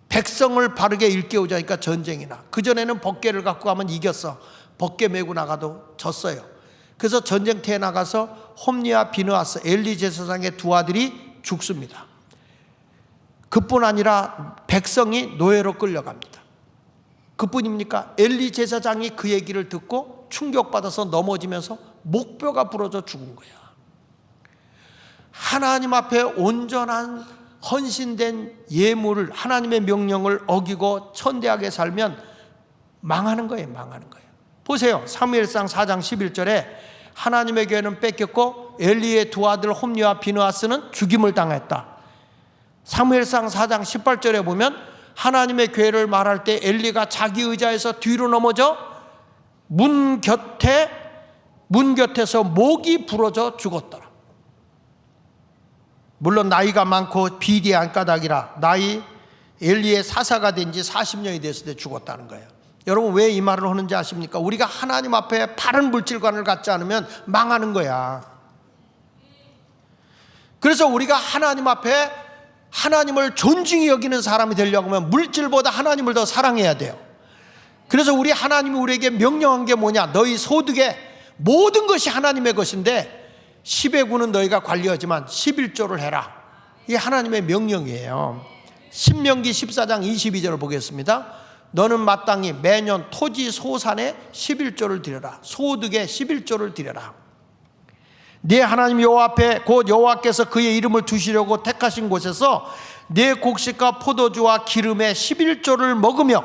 백성을 바르게 일깨우자 하니까 전쟁이나. 그전에는 법궤를 갖고 가면 이겼어. 법궤 메고 나가도 졌어요. 그래서 전쟁터에 나가서 홈리와 비느하스, 엘리 제사장의 두 아들이 죽습니다. 그뿐 아니라 백성이 노예로 끌려갑니다. 그뿐입니까? 엘리 제사장이 그 얘기를 듣고 충격받아서 넘어지면서 목뼈가 부러져 죽은 거야. 하나님 앞에 온전한 헌신된 예물을, 하나님의 명령을 어기고 천대하게 살면 망하는 거예요. 망하는 거예요. 보세요. 사무엘상 4장 11절에 하나님의 교회는 뺏겼고 엘리의 두 아들 홈리와 비느하스는 죽임을 당했다. 사무엘상 4장 18절에 보면 하나님의 교회를 말할 때 엘리가 자기 의자에서 뒤로 넘어져 문 곁에서 목이 부러져 죽었더라. 물론 나이가 많고 비대한 까닭이라 엘리의 사사가 된 지 40년이 됐을 때 죽었다는 거예요. 여러분, 왜 이 말을 하는지 아십니까? 우리가 하나님 앞에 바른 물질관을 갖지 않으면 망하는 거야. 그래서 우리가 하나님 앞에 하나님을 존중히 여기는 사람이 되려고 하면 물질보다 하나님을 더 사랑해야 돼요. 그래서 우리 하나님이 우리에게 명령한 게 뭐냐? 너희 소득의 모든 것이 하나님의 것인데 10의 구는 너희가 관리하지만 11조를 해라. 이게 하나님의 명령이에요. 신명기 14장 22절을 보겠습니다. 너는 마땅히 매년 토지 소산에 11조를 드려라. 소득의 11조를 드려라. 네 하나님 여호와 앞에 곧 여호와께서 그의 이름을 두시려고 택하신 곳에서 네 곡식과 포도주와 기름의 11조를 먹으며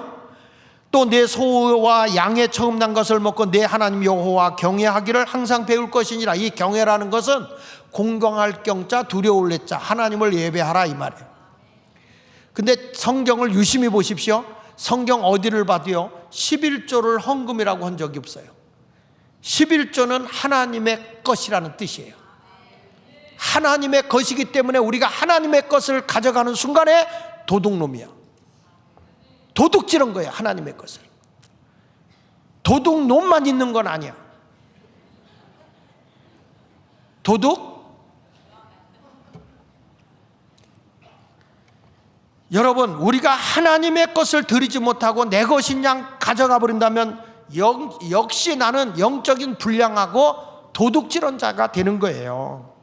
또 내 소와 양의 처음 난 것을 먹고 내 하나님 여호와 경외하기를 항상 배울 것이니라. 이 경외라는 것은 공경할 경자 두려울 레자 하나님을 예배하라 이 말이에요. 근데 성경을 유심히 보십시오. 성경 어디를 봐도요 11조를 헌금이라고 한 적이 없어요. 11조는 하나님의 것이라는 뜻이에요. 하나님의 것이기 때문에 우리가 하나님의 것을 가져가는 순간에 도둑놈이야. 도둑질한 거야, 하나님의 것을. 도둑놈만 있는 건 아니야. 도둑? 여러분, 우리가 하나님의 것을 드리지 못하고 내 것인 양 가져가 버린다면 역시 나는 영적인 불량하고 도둑질한 자가 되는 거예요.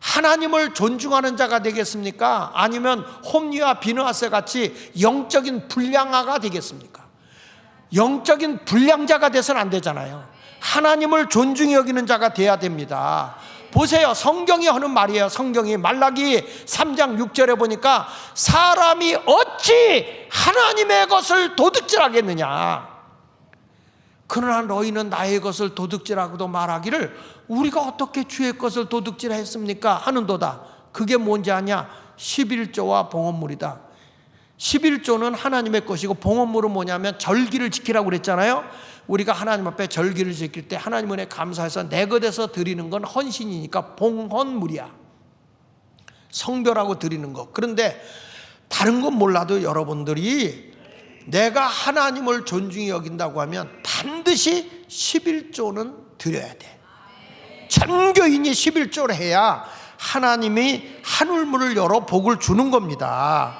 하나님을 존중하는 자가 되겠습니까? 아니면 홈리와 비느하스 같이 영적인 불량아가 되겠습니까? 영적인 불량자가 돼서는 안 되잖아요. 하나님을 존중히 여기는 자가 돼야 됩니다. 보세요, 성경이 하는 말이에요. 성경이 말라기 3장 6절에 보니까 사람이 어찌 하나님의 것을 도둑질하겠느냐. 그러나 너희는 나의 것을 도둑질하고도 말하기를 우리가 어떻게 주의 것을 도둑질했습니까? 하는도다. 그게 뭔지 아냐? 11조와 봉헌물이다. 11조는 하나님의 것이고 봉헌물은 뭐냐면 절기를 지키라고 그랬잖아요. 우리가 하나님 앞에 절기를 지킬 때 하나님 은혜 감사해서 내 것에서 드리는 건 헌신이니까 봉헌물이야. 성별하고 드리는 거. 그런데 다른 건 몰라도 여러분들이 내가 하나님을 존중히 여긴다고 하면 반드시 11조는 드려야 돼. 전교인이 11조를 해야 하나님이 하늘문을 열어 복을 주는 겁니다.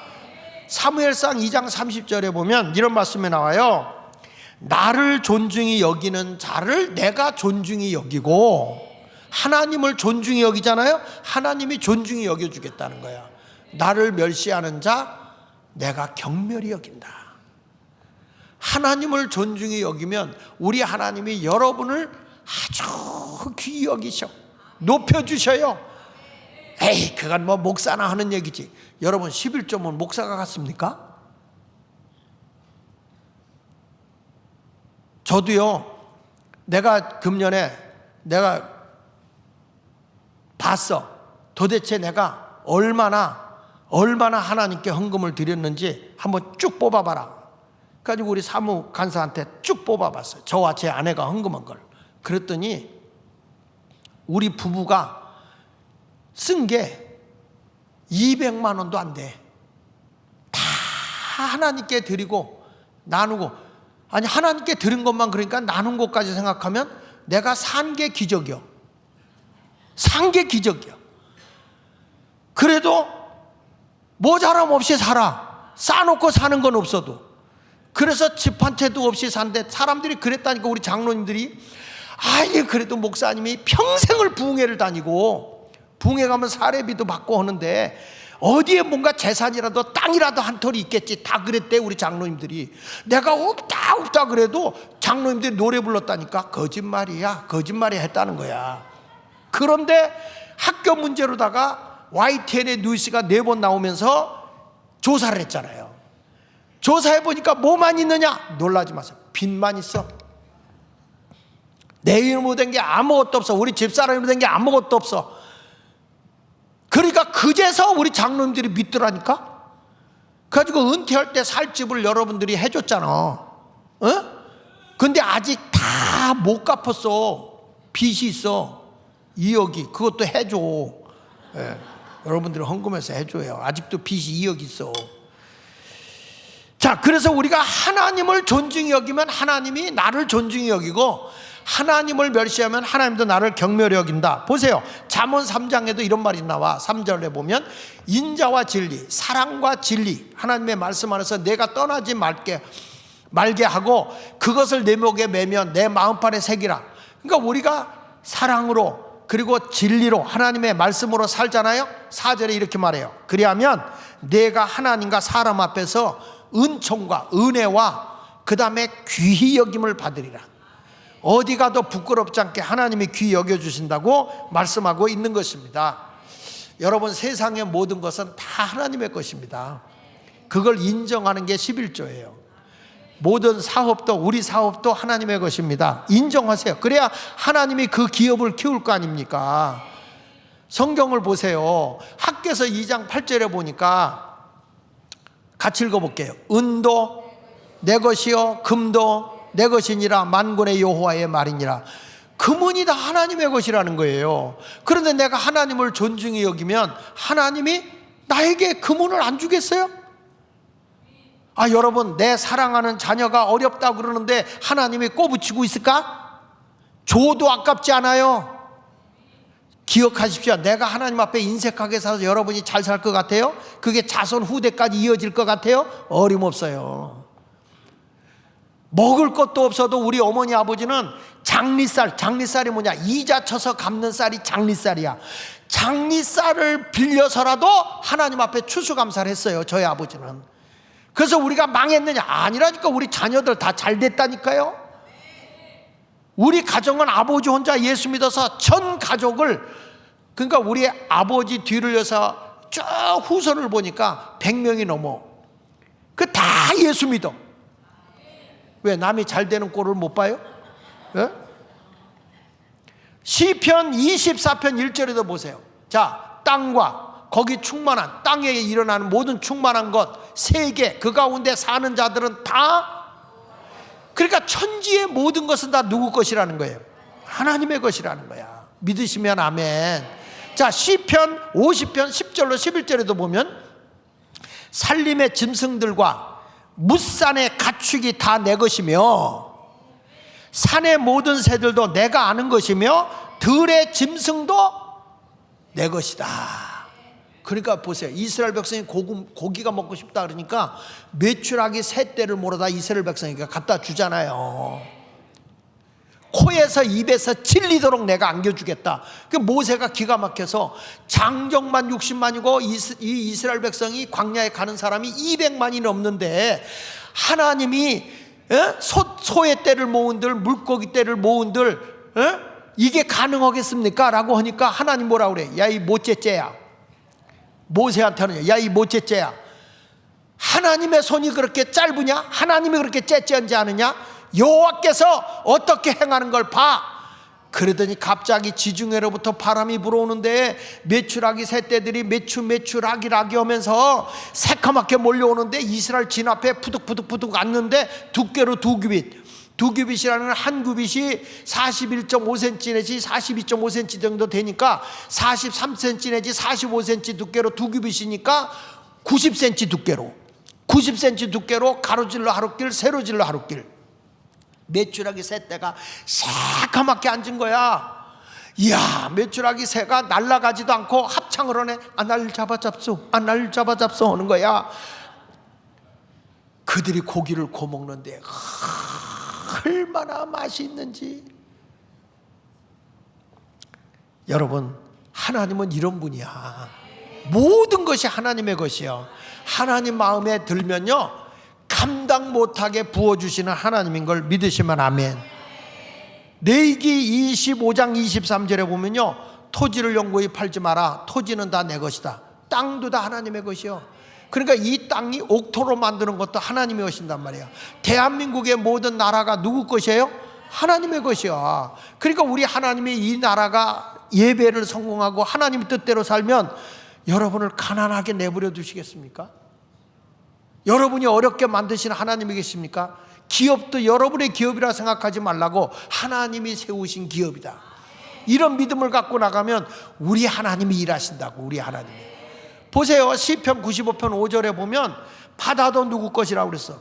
사무엘상 2장 30절에 보면 이런 말씀이 나와요. 나를 존중히 여기는 자를 내가 존중히 여기고, 하나님을 존중히 여기잖아요. 하나님이 존중히 여겨주겠다는 거야. 나를 멸시하는 자 내가 경멸히 여긴다. 하나님을 존중히 여기면 우리 하나님이 여러분을 아주 귀히 여기셔, 높여주셔요. 에이, 그건 뭐 목사나 하는 얘기지. 여러분 11조면 목사가 같습니까? 저도요, 내가 금년에 내가 봤어. 도대체 내가 얼마나 하나님께 헌금을 드렸는지 한번 쭉 뽑아봐라. 그래가지고 우리 사무 간사한테 쭉 뽑아봤어요. 저와 제 아내가 헌금한 걸. 그랬더니 우리 부부가 쓴 게 200만 원도 안 돼. 다 하나님께 드리고 나누고, 아니 하나님께 드린 것만 그러니까 나눈 것까지 생각하면 내가 산 게 기적이요. 산 게 기적이요. 그래도 모자람 없이 살아. 싸놓고 사는 건 없어도. 그래서 집 한 채도 없이 산데 사람들이 그랬다니까. 우리 장로님들이 아니 그래도 목사님이 평생을 부흥회를 다니고 부흥회 가면 사례비도 받고 하는데 어디에 뭔가 재산이라도 땅이라도 한 톨이 있겠지. 다 그랬대 우리 장로님들이. 내가 없다 그래도 장로님들이 노래 불렀다니까. 거짓말이야 했다는 거야. 그런데 학교 문제로다가 YTN의 뉴스가 4번 나오면서 조사를 했잖아요. 조사해보니까 뭐만 있느냐? 놀라지 마세요. 빚만 있어. 내 이름으로 된 게 아무것도 없어. 우리 집사람으로 된 게 아무것도 없어. 그러니까 그제서 우리 장로님들이 믿더라니까. 그래가지고 은퇴할 때 살 집을 여러분들이 해줬잖아. 어? 근데 아직 다 못 갚았어. 빚이 있어. 2억이. 그것도 해줘. 예. 여러분들이 헌금해서 해줘요. 아직도 빚이 2억 있어. 자, 그래서 우리가 하나님을 존중히 여기면 하나님이 나를 존중히 여기고, 하나님을 멸시하면 하나님도 나를 경멸히 여긴다. 보세요, 잠언 3장에도 이런 말이 나와. 3절에 보면 인자와 진리, 사랑과 진리, 하나님의 말씀 안에서 내가 떠나지 말게 하고 그것을 내 목에 매면 내 마음판에 새기라. 그러니까 우리가 사랑으로 그리고 진리로 하나님의 말씀으로 살잖아요. 4절에 이렇게 말해요. 그리하면 내가 하나님과 사람 앞에서 은총과 은혜와 그 다음에 귀히 여김을 받으리라. 어디 가도 부끄럽지 않게 하나님이 귀히 여겨주신다고 말씀하고 있는 것입니다. 여러분, 세상의 모든 것은 다 하나님의 것입니다. 그걸 인정하는 게 11조예요. 모든 사업도, 우리 사업도 하나님의 것입니다. 인정하세요. 그래야 하나님이 그 기업을 키울 거 아닙니까? 성경을 보세요. 학개서 2장 8절에 보니까 같이 읽어볼게요. 은도 내 것이요 금도 내 것이니라 만군의 여호와의 말이니라. 금은이 다 하나님의 것이라는 거예요. 그런데 내가 하나님을 존중히 여기면 하나님이 나에게 금은을 안 주겠어요? 여러분, 내 사랑하는 자녀가 어렵다고 그러는데 하나님이 꼬부치고 있을까? 줘도 아깝지 않아요. 기억하십시오. 내가 하나님 앞에 인색하게 살아서 여러분이 잘 살 것 같아요? 그게 자손 후대까지 이어질 것 같아요? 어림없어요. 먹을 것도 없어도 우리 어머니 아버지는 장리쌀이 뭐냐? 이자 쳐서 갚는 쌀이 장리쌀이야. 장리쌀을 빌려서라도 하나님 앞에 추수감사를 했어요, 저희 아버지는. 그래서 우리가 망했느냐? 아니라니까. 우리 자녀들 다 잘 됐다니까요. 우리 가정은 아버지 혼자 예수 믿어서 전 가족을, 그러니까 우리 아버지 뒤를 이어서 쭉 후손을 보니까 100명이 넘어. 그 다 예수 믿어. 왜? 남이 잘 되는 꼴을 못 봐요? 예? 시편 24편 1절에도 보세요. 자, 땅과 거기 충만한, 땅에 일어나는 모든 충만한 것, 세계, 그 가운데 사는 자들은 다, 그러니까 천지의 모든 것은 다 누구 것이라는 거예요? 하나님의 것이라는 거야. 믿으시면 아멘. 자, 시편 50편 10절로 11절에도 보면 산림의 짐승들과 무산의 가축이 다 내 것이며 산의 모든 새들도 내가 아는 것이며 들의 짐승도 내 것이다. 그러니까 보세요. 이스라엘 백성이 고기가 먹고 싶다 그러니까 메추라기 새 떼를 몰아다 이스라엘 백성에게 갖다 주잖아요. 코에서 입에서 질리도록 내가 안겨주겠다. 그 모세가 기가 막혀서 장정만 60만이고 이 이스라엘 백성이 광야에 가는 사람이 200만이 넘는데 하나님이 소의 떼를 모은들, 물고기 떼를 모은들 이게 가능하겠습니까? 라고 하니까 하나님 뭐라 그래? 야, 이 모째째야. 모세한테는 야, 이 모째째야. 하나님의 손이 그렇게 짧으냐? 하나님이 그렇게 째째한지 아느냐? 여호와께서 어떻게 행하는 걸 봐. 그러더니 갑자기 지중해로부터 바람이 불어오는데 메추라기 새떼들이 메추라기 하면서 새카맣게 몰려오는데 이스라엘 진 앞에 푸득푸득 앉는데 두께로 2규빗이라는 한 규빗이 41.5cm 내지 42.5cm 정도 되니까 43cm 내지 45cm 두께로 2규빗이니까 90cm 두께로 가로질러 하루길 세로질러 하루길 메추라기 새떼가 새까맣게 앉은 거야. 이야, 메추라기 새가 날아가지도 않고 합창을 하네. 날 잡아잡소 하는 거야. 그들이 고기를 구워먹는데 얼마나 맛이 있는지. 여러분, 하나님은 이런 분이야. 모든 것이 하나님의 것이요. 하나님 마음에 들면요 감당 못하게 부어주시는 하나님인 걸 믿으시면 아멘. 레위기 25장 23절에 보면요 토지를 영구히 팔지 마라. 토지는 다 내 것이다. 땅도 다 하나님의 것이요. 그러니까 이 땅이 옥토로 만드는 것도 하나님이 하신단 말이에요. 대한민국의 모든 나라가 누구 것이에요? 하나님의 것이요. 그러니까 우리 하나님이 이 나라가 예배를 성공하고 하나님 뜻대로 살면 여러분을 가난하게 내버려 두시겠습니까? 여러분이 어렵게 만드신 하나님이 계십니까? 기업도 여러분의 기업이라 생각하지 말라고 하나님이 세우신 기업이다. 이런 믿음을 갖고 나가면 우리 하나님이 일하신다고. 우리 하나님이. 보세요. 시편 95편 5절에 보면 바다도 누구 것이라고 그랬어?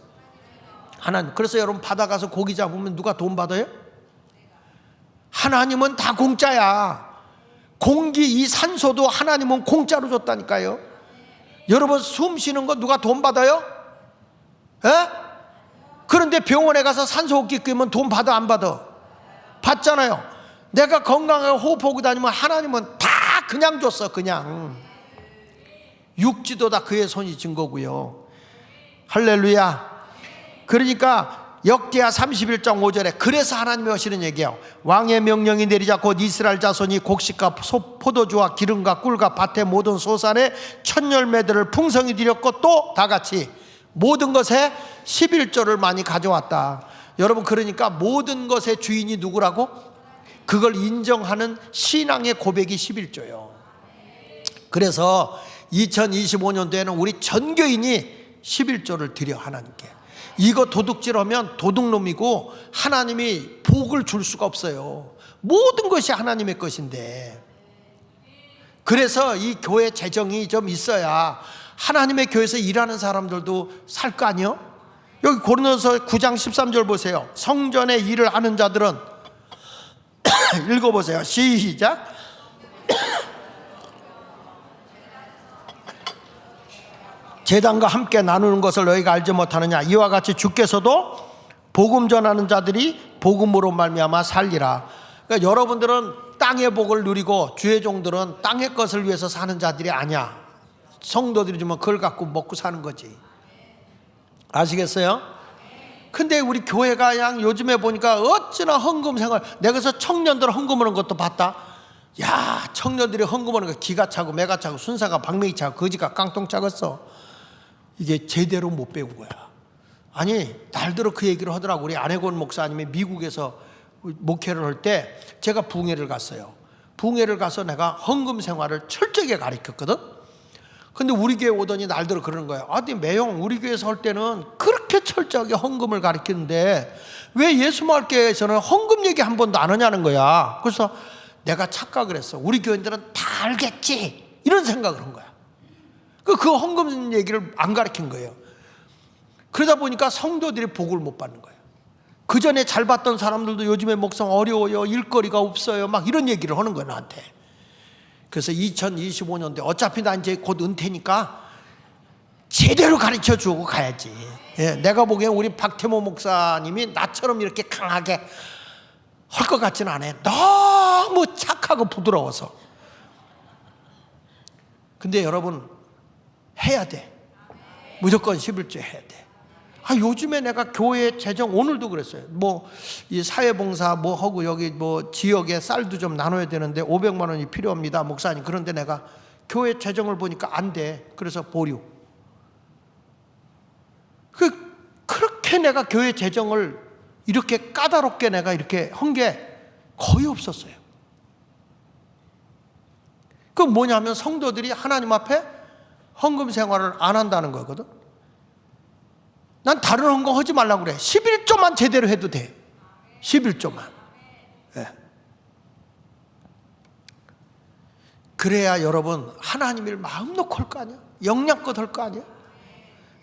하나님. 그래서 여러분 바다 가서 고기 잡으면 누가 돈 받아요? 하나님은 다 공짜야. 공기, 이 산소도 하나님은 공짜로 줬다니까요. 여러분 숨 쉬는 거 누가 돈 받아요? 에? 그런데 병원에 가서 산소호흡기 끄면 돈 받아 안 받아? 받잖아요. 내가 건강하게 호흡하고 다니면 하나님은 다 그냥 줬어. 그냥 육지도 다 그의 손이 진 거고요. 할렐루야. 그러니까 역대하 31장 5절에 그래서 하나님이 하시는 얘기예요. 왕의 명령이 내리자 곧 이스라엘 자손이 곡식과 포도주와 기름과 꿀과 밭의 모든 소산에 첫 열매들을 풍성히 드렸고 또 다같이 모든 것에 11조를 많이 가져왔다. 여러분, 그러니까 모든 것의 주인이 누구라고? 그걸 인정하는 신앙의 고백이 11조예요. 그래서 2025년도에는 우리 전교인이 11조를 드려 하나님께. 이거 도둑질하면 도둑놈이고 하나님이 복을 줄 수가 없어요. 모든 것이 하나님의 것인데, 그래서 이 교회 재정이 좀 있어야 하나님의 교회에서 일하는 사람들도 살 거 아니요? 여기 고린도서 9장 13절 보세요. 성전의 일을 하는 자들은 읽어보세요. 시작. 제단과 함께 나누는 것을 너희가 알지 못하느냐. 이와 같이 주께서도 복음 전하는 자들이 복음으로 말미암아 살리라. 그러니까 여러분들은 땅의 복을 누리고 주의 종들은 땅의 것을 위해서 사는 자들이 아니야. 성도들이 주면 그걸 갖고 먹고 사는 거지. 아시겠어요? 근데 우리 교회가 그냥 요즘에 보니까 어찌나 헌금 생활. 내가 그래서 청년들 헌금하는 것도 봤다. 야, 청년들이 헌금하는 거 기가 차고 매가 차고 순사가 박매기 차고 거지가 깡통 차겠어. 이게 제대로 못 배운 거야. 아니, 날들어 그 얘기를 하더라고. 우리 안혜권 목사님이 미국에서 목회를 할 때 제가 부흥회를 갔어요. 부흥회를 가서 내가 헌금 생활을 철저하게 가르쳤거든. 근데 우리 교회 오더니 날들어 그러는 거예요. 아니, 매형 우리 교회에서 할 때는 그렇게 철저하게 헌금을 가르치는데 왜 예수마을교회에서는 헌금 얘기 한 번도 안 하냐는 거야. 그래서 내가 착각을 했어. 우리 교인들은 다 알겠지, 이런 생각을 한 거야. 그 헌금 얘기를 안 가르친 거예요. 그러다 보니까 성도들이 복을 못 받는 거예요. 그 전에 잘 받던 사람들도 요즘에 목상 어려워요, 일거리가 없어요, 막 이런 얘기를 하는 거예요, 나한테. 그래서 2025년도에 어차피 나 이제 곧 은퇴니까 제대로 가르쳐 주고 가야지. 예, 내가 보기엔 우리 박태모 목사님이 나처럼 이렇게 강하게 할 것 같지는 않아요. 너무 착하고 부드러워서. 근데 여러분, 해야 돼. 무조건 11조 해야 돼. 요즘에 내가 교회 재정, 오늘도 그랬어요. 이 사회봉사 하고 여기 지역에 쌀도 좀 나눠야 되는데 500만 원이 필요합니다, 목사님. 그런데 내가 교회 재정을 보니까 안 돼. 그래서 보류. 그렇게 내가 교회 재정을 이렇게 까다롭게 내가 이렇게 한 게 거의 없었어요. 그건 뭐냐면 성도들이 하나님 앞에 헌금 생활을 안 한다는 거거든. 난 다른 헌금 하지 말라고 그래. 11조만 제대로 해도 돼. 11조만. 네. 그래야 여러분 하나님을 마음 놓고 할 거 아니야? 영양껏 할 거 아니야?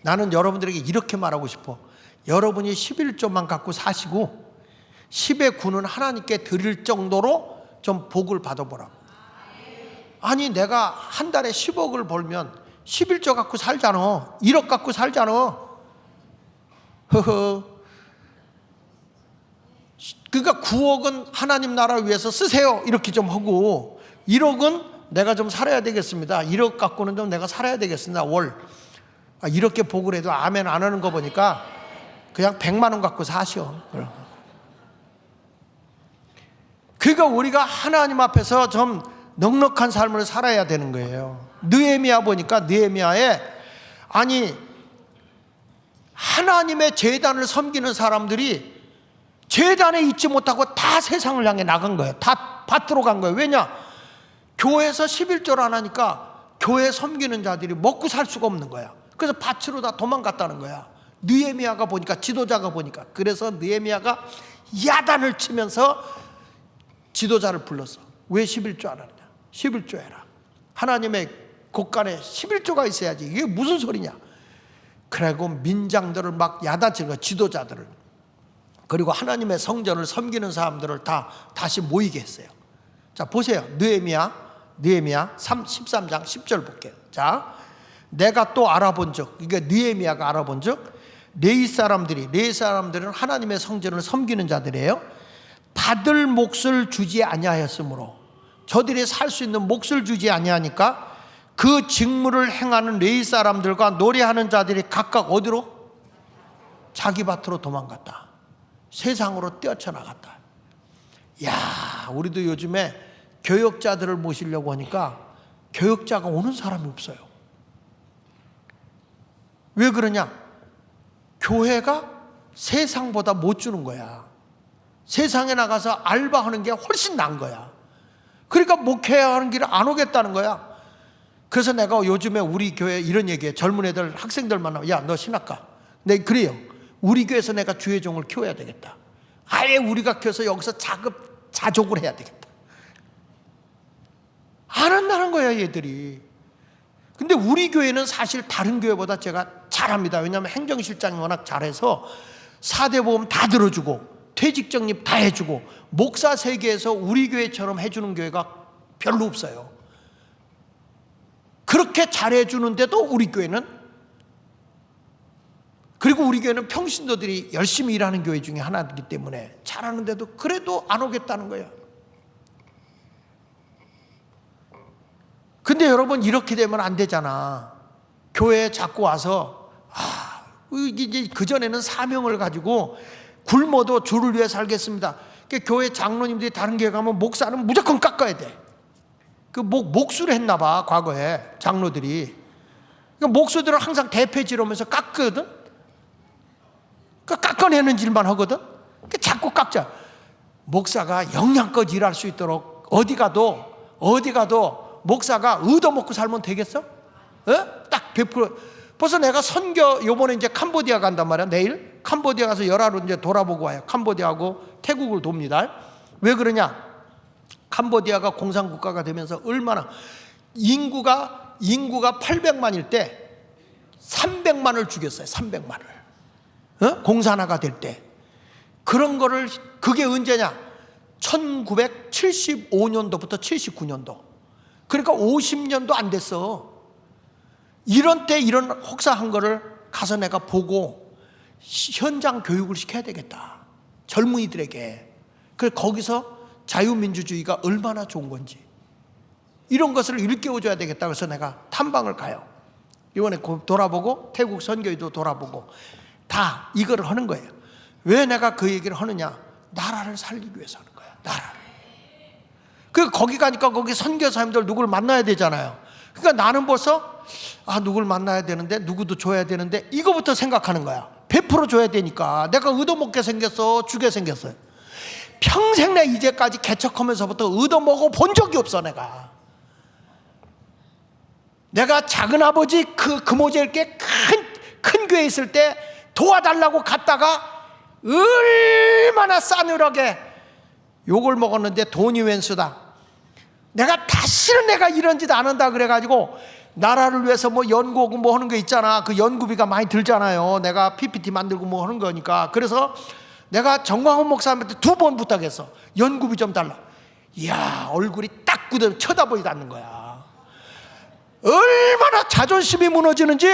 나는 여러분들에게 이렇게 말하고 싶어. 여러분이 11조만 갖고 사시고 10의 9는 하나님께 드릴 정도로 좀 복을 받아보라고. 아니, 내가 한 달에 10억을 벌면 11조 갖고 살잖아. 1억 갖고 살잖아. 허허. 그러니까 9억은 하나님 나라를 위해서 쓰세요, 이렇게 좀 하고 1억은 내가 좀 살아야 되겠습니다. 1억 갖고는 좀 내가 살아야 되겠습니다, 월. 이렇게 복을 해도 아멘 안 하는 거 보니까 그냥 100만 원 갖고 사시오. 그러니까 우리가 하나님 앞에서 좀 넉넉한 삶을 살아야 되는 거예요. 느헤미야 보니까 느헤미야에 하나님의 제단을 섬기는 사람들이 제단에 있지 못하고 다 세상을 향해 나간 거예요. 다 밭으로 간 거예요. 왜냐? 교회에서 11조를 안 하니까 교회 섬기는 자들이 먹고 살 수가 없는 거야. 그래서 밭으로 다 도망갔다는 거야. 느헤미야가 보니까, 지도자가 보니까. 그래서 느헤미야가 야단을 치면서 지도자를 불렀어. 왜 11조 안 하느냐? 11조 해라. 하나님의 곳간에 11조가 있어야지. 이게 무슨 소리냐? 그리고 민장들을 막 야단치는 거야, 지도자들을. 그리고 하나님의 성전을 섬기는 사람들을 다 다시 모이게 했어요. 자, 보세요. 느헤미야 13장 10절 볼게요. 자, 내가 또 알아본 적, 이게 느헤미야가 알아본 적, 레위 사람들은 하나님의 성전을 섬기는 자들이에요. 받을 몫을 주지 아니하였으므로, 저들이 살 수 있는 몫을 주지 아니하니까 그 직무를 행하는 레위 사람들과 노래하는 자들이 각각 어디로? 자기 밭으로 도망갔다. 세상으로 뛰어쳐나갔다. 야, 우리도 요즘에 교역자들을 모시려고 하니까 교역자가 오는 사람이 없어요. 왜 그러냐? 교회가 세상보다 못 주는 거야. 세상에 나가서 알바하는 게 훨씬 나은 거야. 그러니까 목회하는 길을 안 오겠다는 거야. 그래서 내가 요즘에 우리 교회 이런 얘기해. 젊은 애들, 학생들 만나면, 야, 너 신학가. 네, 그래요. 우리 교회에서 내가 주의 종을 키워야 되겠다. 아예 우리가 키워서 여기서 자족을 해야 되겠다. 안 한다는 거야, 얘들이. 근데 우리 교회는 사실 다른 교회보다 제가 잘합니다. 왜냐하면 행정실장이 워낙 잘해서 4대 보험 다 들어주고 퇴직 적립 다 해주고 목사 세계에서 우리 교회처럼 해주는 교회가 별로 없어요. 그렇게 잘해주는데도 우리 교회는, 그리고 우리 교회는 평신도들이 열심히 일하는 교회 중에 하나이기 때문에 잘하는데도 그래도 안 오겠다는 거예요. 근데 여러분, 이렇게 되면 안 되잖아. 교회에 자꾸 와서 이제 그전에는 사명을 가지고 굶어도 주를 위해 살겠습니다. 교회 장로님들이 다른 교회 가면 목사는 무조건 깎아야 돼. 그 목수를 했나 봐, 과거에 장로들이. 그러니까 목수들은 항상 대패질하면서 깎거든. 그러니까 깎아내는 일만 하거든. 그러니까 자꾸 깎자. 목사가 영양껏 일할 수 있도록 어디 가도 목사가 얻어먹고 살면 되겠어? 딱 100%. 벌써 내가 선교, 요번에 이제 캄보디아 간단 말이야. 내일 캄보디아 가서 열하루 이제 돌아보고 와요. 캄보디아하고 태국을 돕니다. 왜 그러냐? 캄보디아가 공산국가가 되면서 얼마나 인구가 800만일 때 300만을 죽였어요. 300만을. 공산화가 될 때. 그런 거를, 그게 언제냐? 1975년도부터 79년도. 그러니까 50년도 안 됐어. 이런 때 이런 혹사한 거를 가서 내가 보고 현장 교육을 시켜야 되겠다. 젊은이들에게. 그래서 거기서 자유민주주의가 얼마나 좋은 건지 이런 것을 일깨워줘야 되겠다. 그래서 내가 탐방을 가요. 이번에 돌아보고 태국 선교회도 돌아보고 다 이거를 하는 거예요. 왜 내가 그 얘기를 하느냐? 나라를 살리기 위해서 하는 거야. 나라를. 그 거기 가니까 거기 선교사님들 누구를 만나야 되잖아요. 그러니까 나는 벌써 누구를 만나야 되는데, 누구도 줘야 되는데, 이거부터 생각하는 거야. 100% 줘야 되니까. 내가 얻어먹게 생겼어, 주게 생겼어요. 평생 내 이제까지 개척하면서부터 얻어먹어 본 적이 없어. 내가 작은아버지 금오제 이렇게 큰 교회 있을 때 도와달라고 갔다가 얼마나 싸늘하게 욕을 먹었는데 돈이 웬수다. 내가 다시는 내가 이런 짓 안 한다 그래가지고 나라를 위해서 뭐 연구하고 뭐 하는 거 있잖아. 그 연구비가 많이 들잖아요. 내가 PPT 만들고 뭐 하는 거니까. 그래서 내가 정광훈 목사님한테 2번 부탁했어. 연구비 좀 달라. 이야, 얼굴이 딱 굳어 쳐다보지도 않는 거야. 얼마나 자존심이 무너지는지.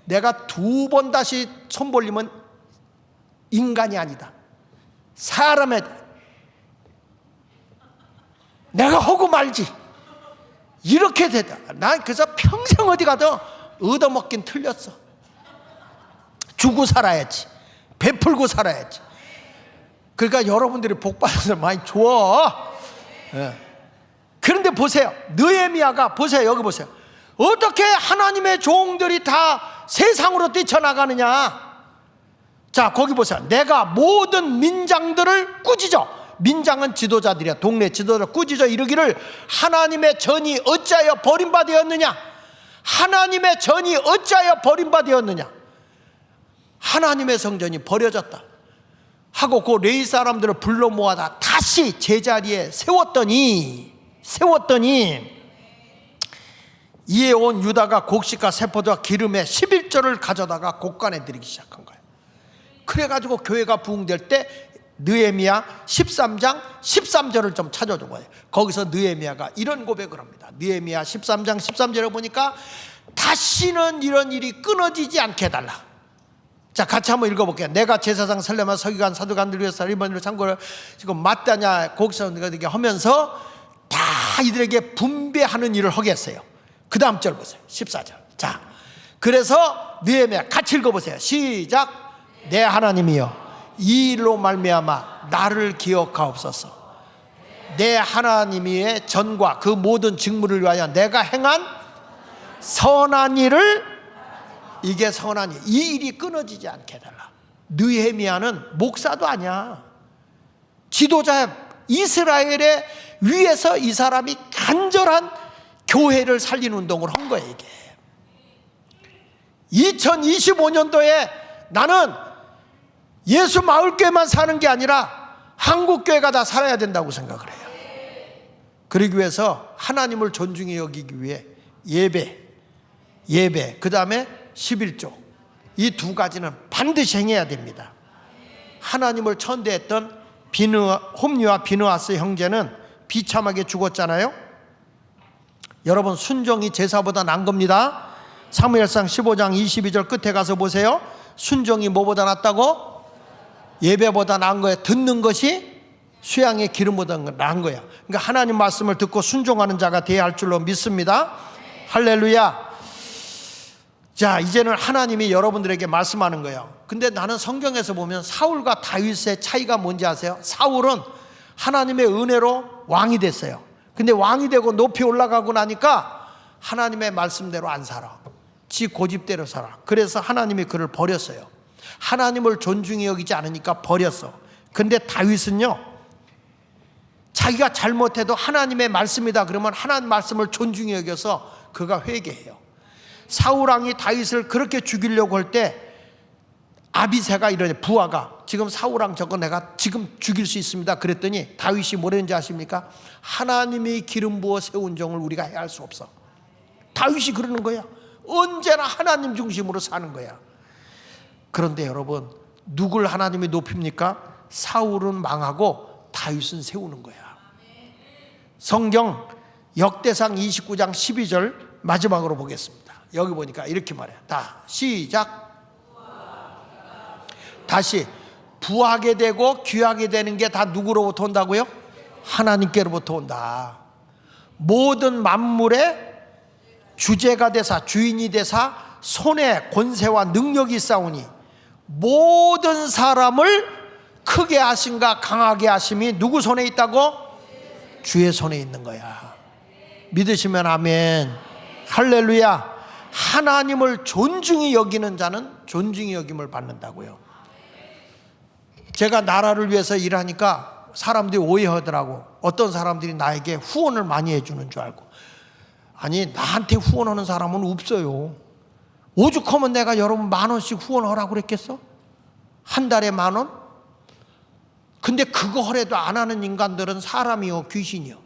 내가 2번 다시 손 벌리면 인간이 아니다. 사람의, 내가 하고 말지. 이렇게 되다. 난 그래서 평생 어디 가도 얻어먹긴 틀렸어. 주고 살아야지. 베풀고 살아야지. 그러니까 여러분들이 복받아서 많이 줘. 그런데 보세요. 느헤미야가, 보세요. 여기 보세요. 어떻게 하나님의 종들이 다 세상으로 뛰쳐나가느냐. 자, 거기 보세요. 내가 모든 민장들을 꾸짖어. 민장은 지도자들이야. 동네 지도자 꾸짖어 이르기를 하나님의 전이 어찌하여 버림받았느냐. 하나님의 전이 어찌하여 버림받았느냐. 하나님의 성전이 버려졌다 하고 그 레위 사람들을 불러 모아다 다시 제자리에 세웠더니 이에 온 유다가 곡식과 세포도와 기름에 11조를 가져다가 곡간에 드리기 시작한 거예요. 그래가지고 교회가 부흥될 때 느헤미야 13장 13절을 좀 찾아줘 봐요. 거기서 느헤미야가 이런 고백을 합니다. 느헤미야 13장 13절을 보니까 다시는 이런 일이 끊어지지 않게 해달라. 자, 같이 한번 읽어볼게요. 내가 제사장 설레만 서기관 사두관들 위해서 이번을 참고를 지금 맞다냐 거기서 이렇게 하면서 다 이들에게 분배하는 일을 하겠어요. 그 다음 절 보세요. 14절. 자, 그래서 느헤미야 같이 읽어보세요. 시작. 내 하나님이여, 이 일로 말미암아 나를 기억하옵소서. 내 하나님의 전과 그 모든 직무를 위하여 내가 행한 선한 일을, 이게 선한 일, 이 일이 끊어지지 않게 해달라. 느헤미야는 목사도 아니야. 지도자야. 이스라엘의 위에서 이 사람이 간절한 교회를 살리는 운동을 한 거예요. 이게 2025년도에 나는 예수 마을교회만 사는 게 아니라 한국교회가 다 살아야 된다고 생각을 해요. 그러기 위해서 하나님을 존중히 여기기 위해 예배, 그 다음에 11조, 이 두 가지는 반드시 행해야 됩니다. 하나님을 천대했던 홈리와 비느하스 형제는 비참하게 죽었잖아요. 여러분, 순종이 제사보다 난 겁니다. 사무엘상 15장 22절 끝에 가서 보세요. 순종이 뭐보다 낫다고? 예배보다 나은 거예요. 듣는 것이 수양의 기름보다 나은 거야. 그러니까 하나님 말씀을 듣고 순종하는 자가 되어야 할 줄로 믿습니다. 할렐루야. 자, 이제는 하나님이 여러분들에게 말씀하는 거예요. 근데 나는 성경에서 보면 사울과 다윗의 차이가 뭔지 아세요? 사울은 하나님의 은혜로 왕이 됐어요. 근데 왕이 되고 높이 올라가고 나니까 하나님의 말씀대로 안 살아. 지 고집대로 살아. 그래서 하나님이 그를 버렸어요. 하나님을 존중히 여기지 않으니까 버렸어. 근데 다윗은요, 자기가 잘못해도 하나님의 말씀이다 그러면 하나님 말씀을 존중히 여겨서 그가 회개해요. 사울왕이 다윗을 그렇게 죽이려고 할 때 아비새가 이러냐, 부하가 지금 사울왕 저거 내가 지금 죽일 수 있습니다 그랬더니 다윗이 뭐랬는지 아십니까? 하나님이 기름 부어 세운 종을 우리가 해할 수 없어. 다윗이 그러는 거야. 언제나 하나님 중심으로 사는 거야. 그런데 여러분, 누굴 하나님이 높입니까? 사울은 망하고 다윗은 세우는 거야. 성경 역대상 29장 12절 마지막으로 보겠습니다. 여기 보니까 이렇게 말해요. 다 시작. 다시 부하게 되고 귀하게 되는 게 다 누구로부터 온다고요? 하나님께로부터 온다. 모든 만물의 주제가 되사, 주인이 되사, 손에 권세와 능력이 있사오니 모든 사람을 크게 하심과 강하게 하심이 누구 손에 있다고? 주의 손에 있는 거야. 믿으시면 아멘. 할렐루야. 하나님을 존중히 여기는 자는 존중히 여김을 받는다고요. 제가 나라를 위해서 일하니까 사람들이 오해하더라고. 어떤 사람들이 나에게 후원을 많이 해주는 줄 알고. 아니, 나한테 후원하는 사람은 없어요. 오죽하면 내가 여러분 10,000원씩 후원하라고 그랬겠어? 한 달에 10,000원? 근데 그거 하래도 안 하는 인간들은 사람이요, 귀신이요.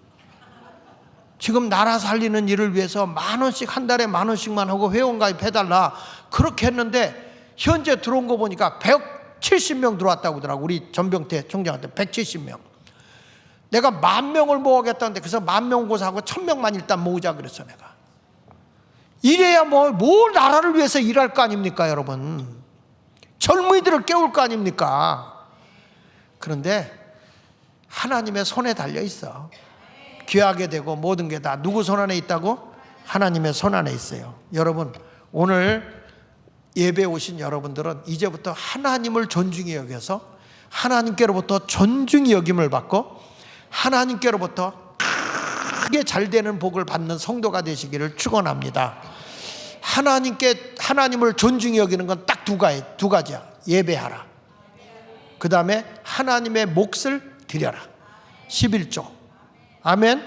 지금 나라 살리는 일을 위해서 10,000원씩, 한 달에 10,000원씩만 하고 회원가입 해달라 그렇게 했는데 현재 들어온 거 보니까 170명 들어왔다고 하더라고. 우리 전병태 총장한테 170명. 내가 10,000명을 모으겠다는데 그래서 10,000명 고사하고 1,000명만 일단 모으자 그랬어. 내가 이래야 뭘 나라를 위해서 일할 거 아닙니까 여러분. 젊은이들을 깨울 거 아닙니까. 그런데 하나님의 손에 달려 있어. 귀하게 되고 모든 게 다 누구 손 안에 있다고? 하나님의 손 안에 있어요. 여러분, 오늘 예배에 오신 여러분들은 이제부터 하나님을 존중히 여겨서 하나님께로부터 존중히 여김을 받고 하나님께로부터 크게 잘 되는 복을 받는 성도가 되시기를 축원합니다. 하나님을 존중히 여기는 건 딱 두 가지야. 예배하라. 그 다음에 하나님의 몫을 드려라. 11조. 아멘.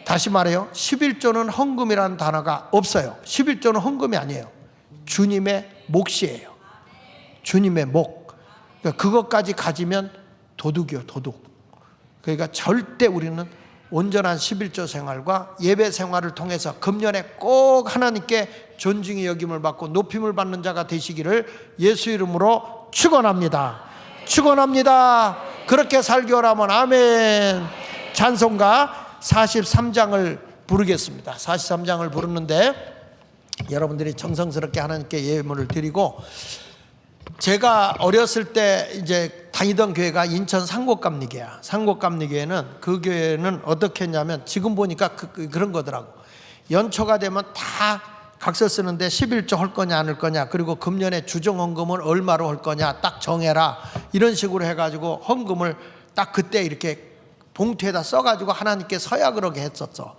다시 말해요. 11조는 헌금이라는 단어가 없어요. 11조는 헌금이 아니에요. 주님의 몫이에요. 주님의 몫. 그러니까 그것까지 가지면 도둑이요, 도둑. 그러니까 절대 우리는 온전한 11조 생활과 예배 생활을 통해서 금년에 꼭 하나님께 존중의 여김을 받고 높임을 받는 자가 되시기를 예수 이름으로 축원합니다. 축원합니다. 그렇게 살기 원하면 아멘. 찬송가 43장을 부르겠습니다. 43장을 부르는데 여러분들이 정성스럽게 하나님께 예물을 드리고, 제가 어렸을 때 이제 다니던 교회가 인천 상곡감리교회야. 상곡감리교회는 그 교회는 어떻게 했냐면 지금 보니까 그런 거더라고. 연초가 되면 다 각서 쓰는데 11조 할 거냐 안 할 거냐, 그리고 금년에 주정헌금은 얼마로 할 거냐 딱 정해라, 이런 식으로 해가지고 헌금을 딱 그때 이렇게 봉투에다 써가지고 하나님께 서약을 했었어.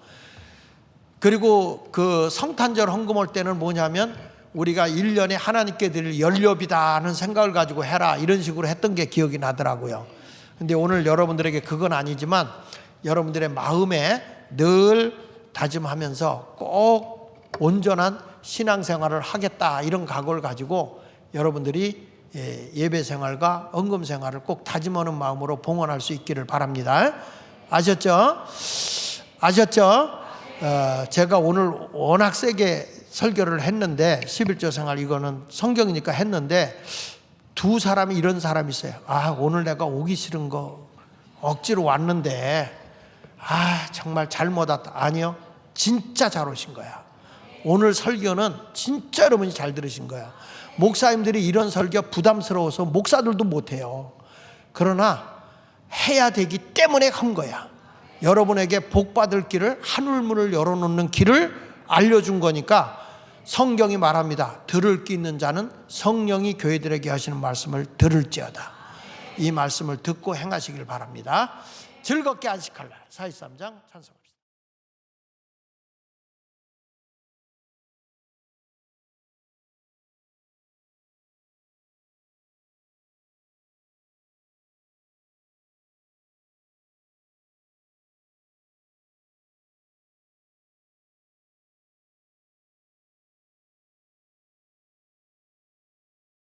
그리고 그 성탄절 헌금할 때는 뭐냐면 우리가 1년에 하나님께 드릴 연료비다 하는 생각을 가지고 해라, 이런 식으로 했던 게 기억이 나더라고요. 근데 오늘 여러분들에게 그건 아니지만 여러분들의 마음에 늘 다짐하면서 꼭 온전한 신앙생활을 하겠다, 이런 각오를 가지고 여러분들이 예배 생활과 헌금 생활을 꼭 다짐하는 마음으로 봉헌할 수 있기를 바랍니다. 아셨죠? 제가 오늘 워낙 세게 설교를 했는데 11조 생활 이거는 성경이니까 했는데 두 사람이 이런 사람이 있어요. 오늘 내가 오기 싫은 거 억지로 왔는데 정말 잘못 왔다. 아니요, 진짜 잘 오신 거야. 오늘 설교는 진짜 여러분이 잘 들으신 거야. 목사님들이 이런 설교 부담스러워서 목사들도 못해요. 그러나 해야 되기 때문에 한 거야. 여러분에게 복받을 길을, 하늘문을 열어놓는 길을 알려준 거니까 성경이 말합니다. 들을 귀 있는 자는 성령이 교회들에게 하시는 말씀을 들을지어다. 이 말씀을 듣고 행하시길 바랍니다. 즐겁게 안식할 날 43장 찬송.